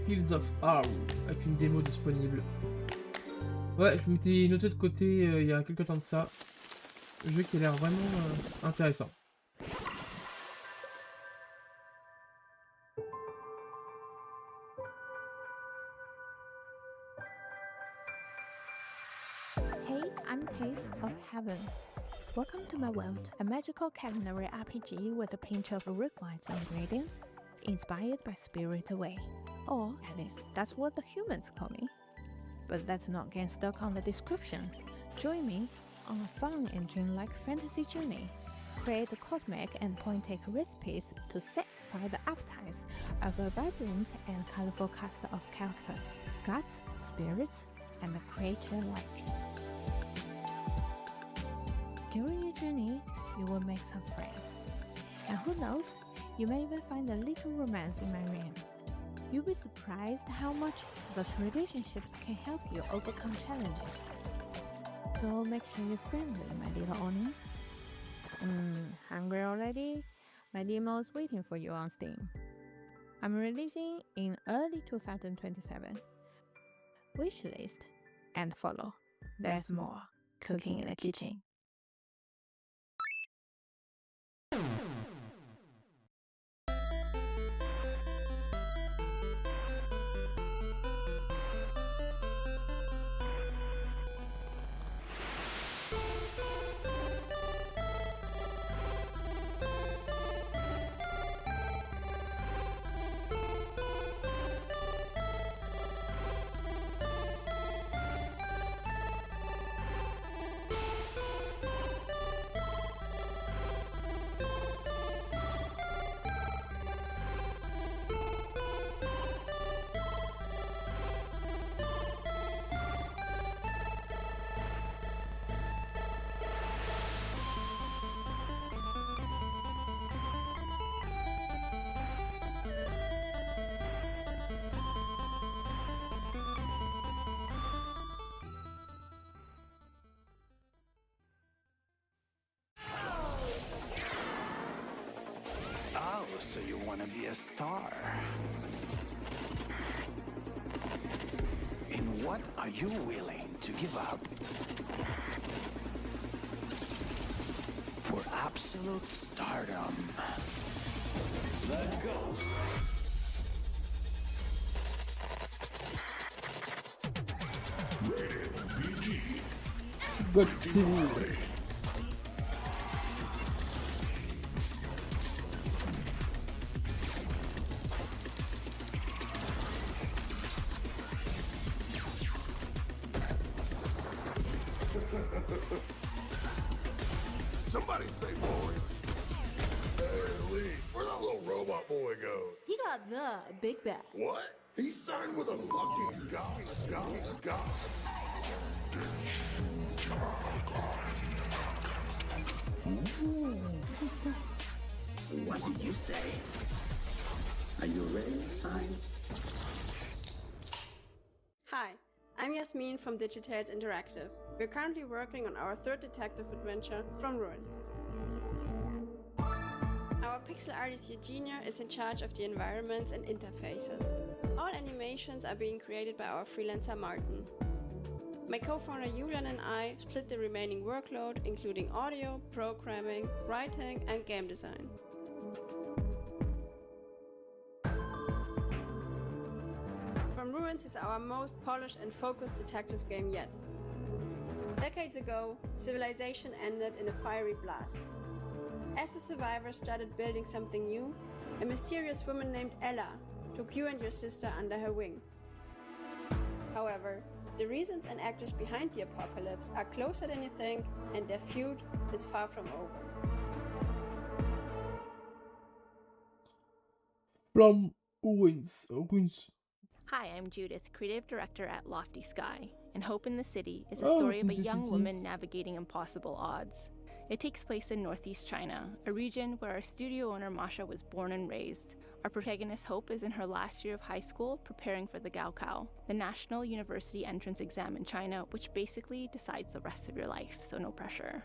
Fields of Farouk avec une démo disponible. Ouais, je m'étais noté de côté il y a quelques temps de ça. Un jeu qui a l'air vraiment intéressant. Hey, I'm Taste of Heaven. Welcome to my world, a magical culinary RPG with a pinch of root-wise ingredients, inspired by Spirit Away. Or, at least, that's what the humans call me. But let's not get stuck on the description. Join me on a fun and dreamlike fantasy journey. Create the cosmic and point-take recipes to satisfy the appetites of a vibrant and colorful cast of characters, gods, spirits, and the creature alike. During your journey, you will make some friends. And who knows, you may even find a little romance in my reign. You'll be surprised how much those relationships can help you overcome challenges. So make sure you're friendly, my little onions. Hungry already? My demo is waiting for you on Steam. I'm releasing in early 2027. Wishlist and follow. There's more cooking in the kitchen. so you want to be a star. And what are you willing to give up for absolute stardom? Let's go. Rated PG. God Stevie. Somebody say boy. Hey, Lee, where'd that little robot boy go? He got the big bag. What? He signed with a fucking god. Ooh. What did you say? Are you ready to sign? Hi, I'm Yasmin from Digitales Interactive. We're currently working on our third detective adventure, From Ruins. Our pixel artist Eugenia is in charge of the environments and interfaces. All animations are being created by our freelancer Martin. My co-founder Julian and I split the remaining workload, including audio, programming, writing, and game design. From Ruins is our most polished and focused detective game yet. Decades ago, civilization ended in a fiery blast. As the survivors started building something new, a mysterious woman named Ella took you and your sister under her wing. However, the reasons and actors behind the apocalypse are closer than you think, and their feud is far from over. From Ruins. Hi, I'm Judith, creative director at Lofty Sky, and Hope in the City is a story of a young woman navigating impossible odds. It takes place in northeast China, a region where our studio owner Masha was born and raised. Our protagonist Hope is in her last year of high school preparing for the Gaokao, the national university entrance exam in China, which basically decides the rest of your life, so no pressure.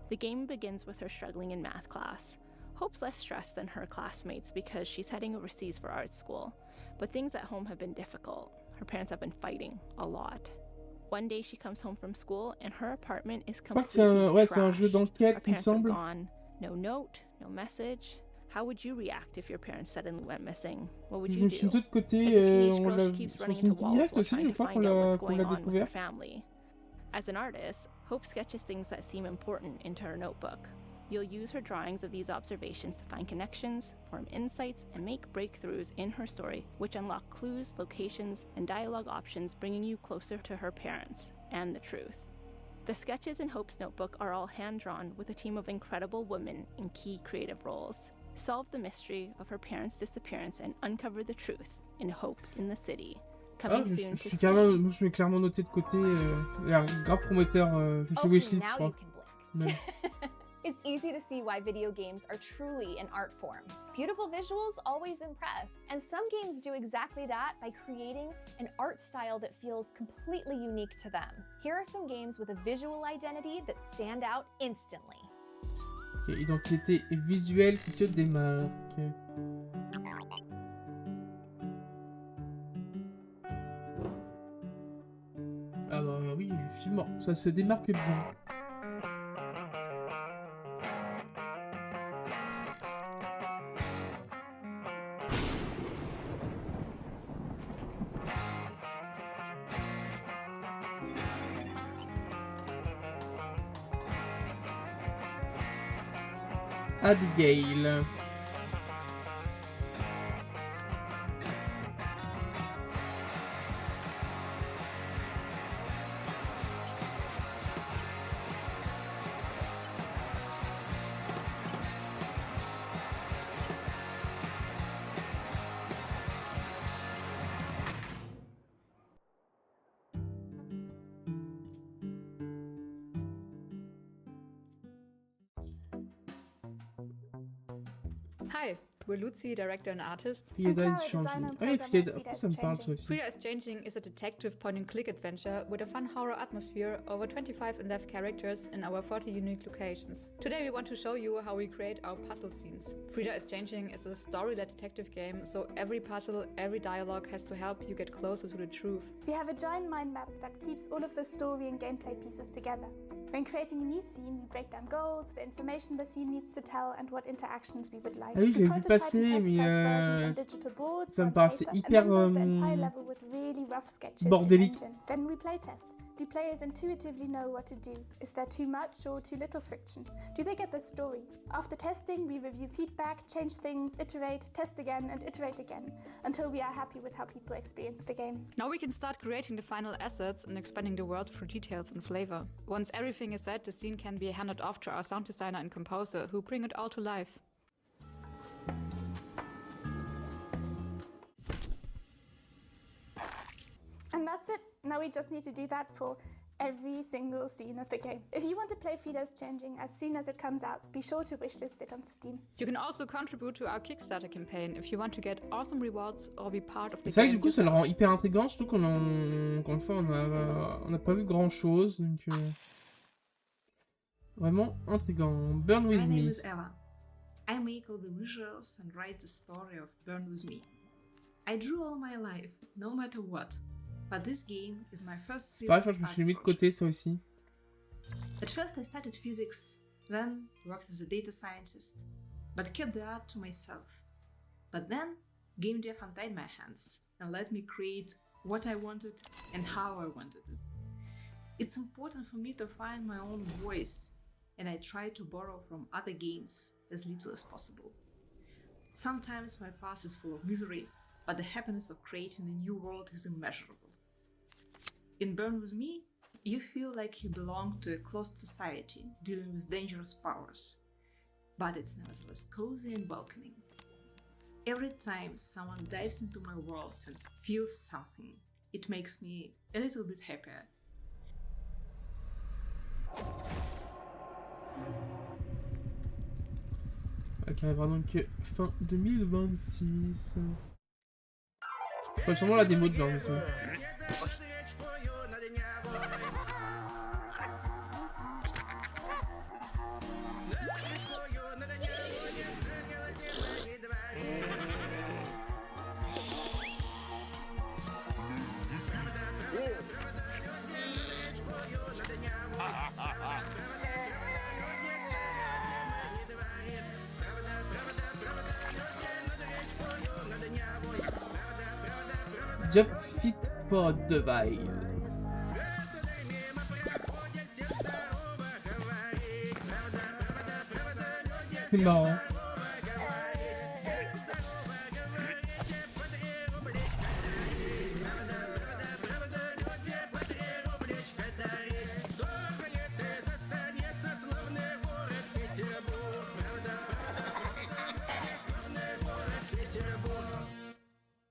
The game begins with her struggling in math class. Hope's less stressed than her classmates because she's heading overseas for art school, but things at home have been difficult. Her parents have been fighting a lot. One day she comes home from school and her apartment is completely trashed. C'est un jeu d'enquête, il me Her parents are semble. gone. No note, no message. How would you react if your parents suddenly went missing? What would Je you me do? suis de l'autre côté, As a teenage on girl, l'a she keeps sur running Sneaky into walls Direct while aussi, trying je to crois find out what's qu'on going l'a on with her découvert. family. As an artist, Hope sketches things that seem important into her notebook. You'll use her drawings of these observations to find connections, form insights, and make breakthroughs in her story, which unlock clues, locations, and dialogue options, bringing you closer to her parents and the truth. The sketches in Hope's notebook are all hand-drawn with a team of incredible women in key creative roles. Solve the mystery of her parents' disappearance and uncover the truth in Hope in the City. Coming soon to Steam. Je mets clairement noté de côté. Il a un grave prometteur. Je suis wishlist, je now crois. you can blink. It's easy to see why video games are truly an art form. Beautiful visuals always impress, and some games do exactly that by creating an art style that feels completely unique to them. Here are some games with a visual identity that stand out instantly. Ok, identité visuelle qui se démarque. Ah bah oui, effectivement, ça se démarque bien. Abigail. Hi, we're Lucy, director and artist. Frida is changing. Ah oui, Frida, ça me parle ça aussi. Frida is Changing is a detective point-and-click adventure with a fun horror atmosphere, over 25 in-depth characters in our 40 unique locations. Today we want to show you how we create our puzzle scenes. Frida is Changing is a story-led detective game, so every puzzle, every dialogue has to help you get closer to the truth. We have a giant mind map that keeps all of the story and gameplay pieces together. When creating a new scene, we break down goals, the information the scene needs to tell, and what interactions we would like. Ah oui, je l'ai vu passer, mais ça me paraissait hyper bordélique. Then we playtest. Do players intuitively know what to do? Is there too much or too little friction? Do they get the story? After testing, we review feedback, change things, iterate, test again, and iterate again, until we are happy with how people experience the game. Now we can start creating the final assets and expanding the world through details and flavor. Once everything is set, the scene can be handed off to our sound designer and composer, who bring it all to life. And that's it. Now we just need to do that for every single scene of the game. If you want to play Frida's Changing as soon as it comes out, be sure to wishlist it on Steam. You can also contribute to our Kickstarter campaign if you want to get awesome rewards or be part of the game. C'est vrai que du coup ça le rend hyper intriguant, surtout qu'on encore une fois on n'a pas vu grand chose, donc vraiment intriguant. Burn With Me. My name is Ella. I make all the visuals and write the story of Burn With Me. I drew all my life, no matter what. But this game is my first serious Pareil, je crois que je me suis mis de côté ça aussi. At first I studied physics, then worked as a data scientist, but kept the art to myself. But then game dev untied my hands and let me create what I wanted and how I wanted it. It's important for me to find my own voice, and I try to borrow from other games as little as possible. Sometimes my past is full of misery, but the happiness of creating a new world is immeasurable. In Burn With Me, you feel like you belong to a closed society dealing with dangerous powers, but it's nevertheless cozy and welcoming. Every time someone dives into my worlds and feels something, it makes me a little bit happier. Ok, arrivera donc fin 2026. Faut sûrement la démo de genre, je sais. Job fit for the while. C'est marrant.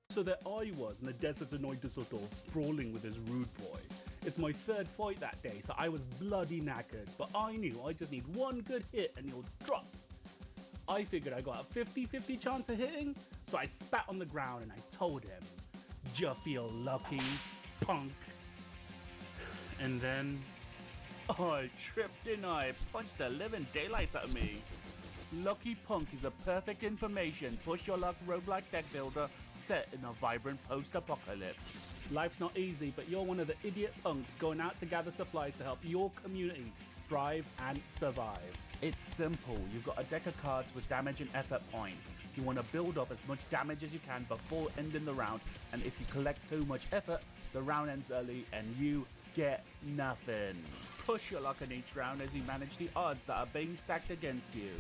So there I was in the desert of Noidesotto, brawling with this rude boy. It's my third fight that day, so I was bloody knackered, but I knew I just need one good hit and he'll drop. I figured I got a 50-50 chance of hitting, so I spat on the ground and I told him, "Ya feel lucky, punk?" And then I tripped and I punched the living daylights out of me. Lucky Punk is a perfect information push your luck roguelike deck builder set in a vibrant post-apocalypse. Life's not easy, but you're one of the idiot punks going out to gather supplies to help your community thrive and survive. It's simple. You've got a deck of cards with damage and effort points. You want to build up as much damage as you can before ending the round, and if you collect too much effort, the round ends early and you get nothing. Push your luck in each round as you manage the odds that are being stacked against you.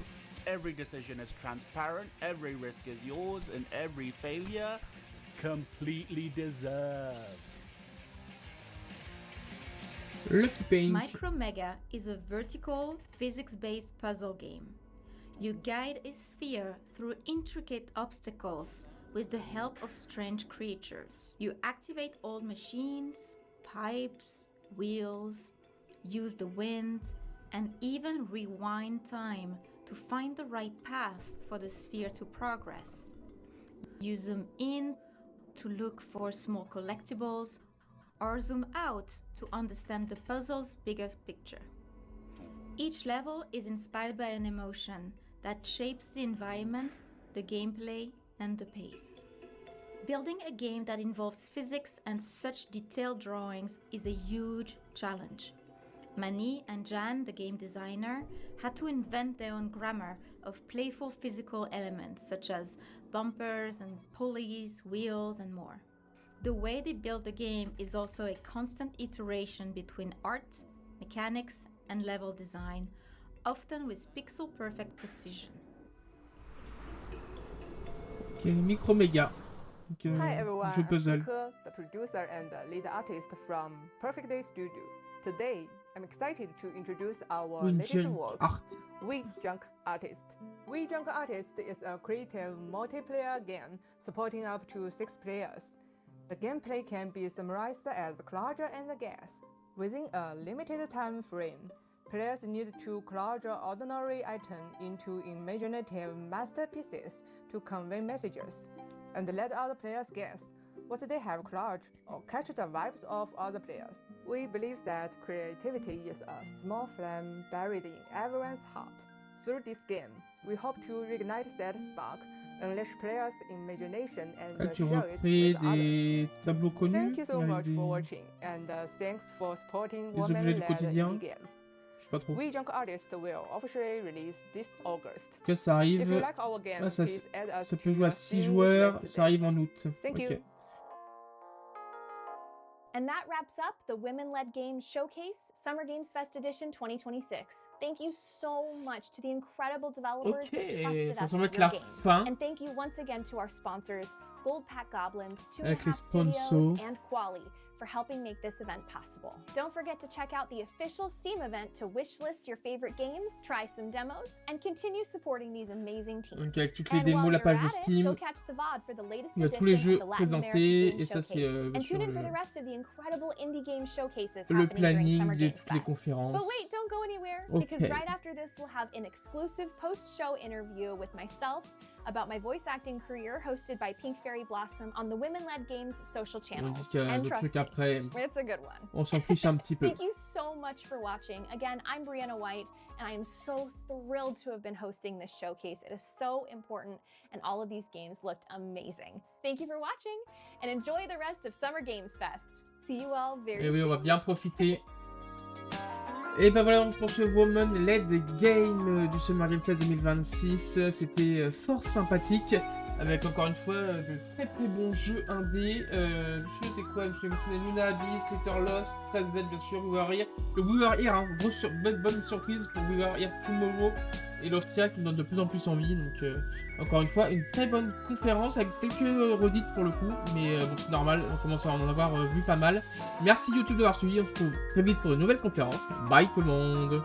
Every decision is transparent, every risk is yours, and every failure completely deserved. Lucky Pink. Micro Mega is a vertical, physics-based puzzle game. You guide a sphere through intricate obstacles with the help of strange creatures. You activate old machines, pipes, wheels, use the wind, and even rewind time to find the right path for the sphere to progress. You zoom in to look for small collectibles, or zoom out to understand the puzzle's bigger picture. Each level is inspired by an emotion that shapes the environment, the gameplay, and the pace. Building a game that involves physics and such detailed drawings is a huge challenge. Mani and Jan, the game designer, had to invent their own grammar of playful physical elements such as bumpers and pulleys, wheels, and more. The way they build the game is also a constant iteration between art, mechanics, and level design, often with pixel-perfect precision. Ok, Micro Méga. Hi everyone, Jeu puzzle. I'm Ke, the producer and the lead artist from Perfect Day Studio. Today, I'm excited to introduce our latest work, We Junk Artist. We Junk Artist is a creative multiplayer game supporting up to 6 players. The gameplay can be summarized as collage and guess. Within a limited time frame, players need to collage ordinary items into imaginative masterpieces to convey messages, and let other players guess what they have collaged or catch the vibes of other players. We believe that creativity is a small flame buried in everyone's heart. Through this game, we hope to reignite that spark, unleash players' imagination, and Tu share it recrées with des others. tableaux connus Thank you so avec much des, for watching, and thanks for supporting des objets du women-led quotidien. indie games. Je sais pas trop. We Junk Artist will officially release this August. En tout cas, ça arrive. If you like our game, Ah, ça, please add us ça to peut jouer à your 6 Steam joueurs. wishlist Ça arrive en août. Thank Ok. you. And that wraps up the Women-Led Games Showcase Summer Games Fest Edition 2026. Thank you so much to the incredible developers that trusted ça us semble with être your la games. fin. And thank you once again to our sponsors, Gold Pack Goblins, Avec les 2.5 Studios, sponsors. and Quali for helping make this event possible. Don't forget to check out the official Steam event to wishlist your favorite games, try some demos, and continue supporting these amazing teams. Donc avec toutes les And démos, while la you're page de at it, Steam, go catch the VOD for the latest il y a tous les edition jeux of the Latin American présentés Game et ça c'est Showcase. And sur tune in for the rest of the incredible indie game showcases le happening during planning Summer de Games toutes les Fest. conférences. But wait, don't go anywhere, because Okay. right after this we'll have an exclusive post-show interview with myself about my voice acting career hosted by Pink Fairy Blossom on the Women-Led Games social On channel. dit qu'il y a And d'autres trust trucs me, après. it's a good one. On s'en fiche un petit peu. Thank you so much for watching. Again, I'm Brianna White, and I am so thrilled to have been hosting this showcase. It is so important, and all of these games looked amazing. Thank you for watching, and enjoy the rest of Summer Games Fest. See you all very Et oui, on soon. va bien profiter. Et ben voilà donc pour ce Women-Led Game du Summer Game Fest 2026. C'était fort sympathique. Avec encore une fois de très très bons jeux indés. C'était quoi? Je me souviens Luna Abyss, Litter Lost, 13Z bien sûr, We Were Here. Le We Were Here, hein, bonne surprise pour We Were Here Tomorrow et Loftia qui me donne de plus en plus envie. Donc encore une fois, une très bonne conférence avec quelques redites pour le coup. Mais bon, c'est normal, on commence à en avoir vu pas mal. Merci YouTube d'avoir suivi, on se retrouve très vite pour une nouvelle conférence. Bye tout le monde!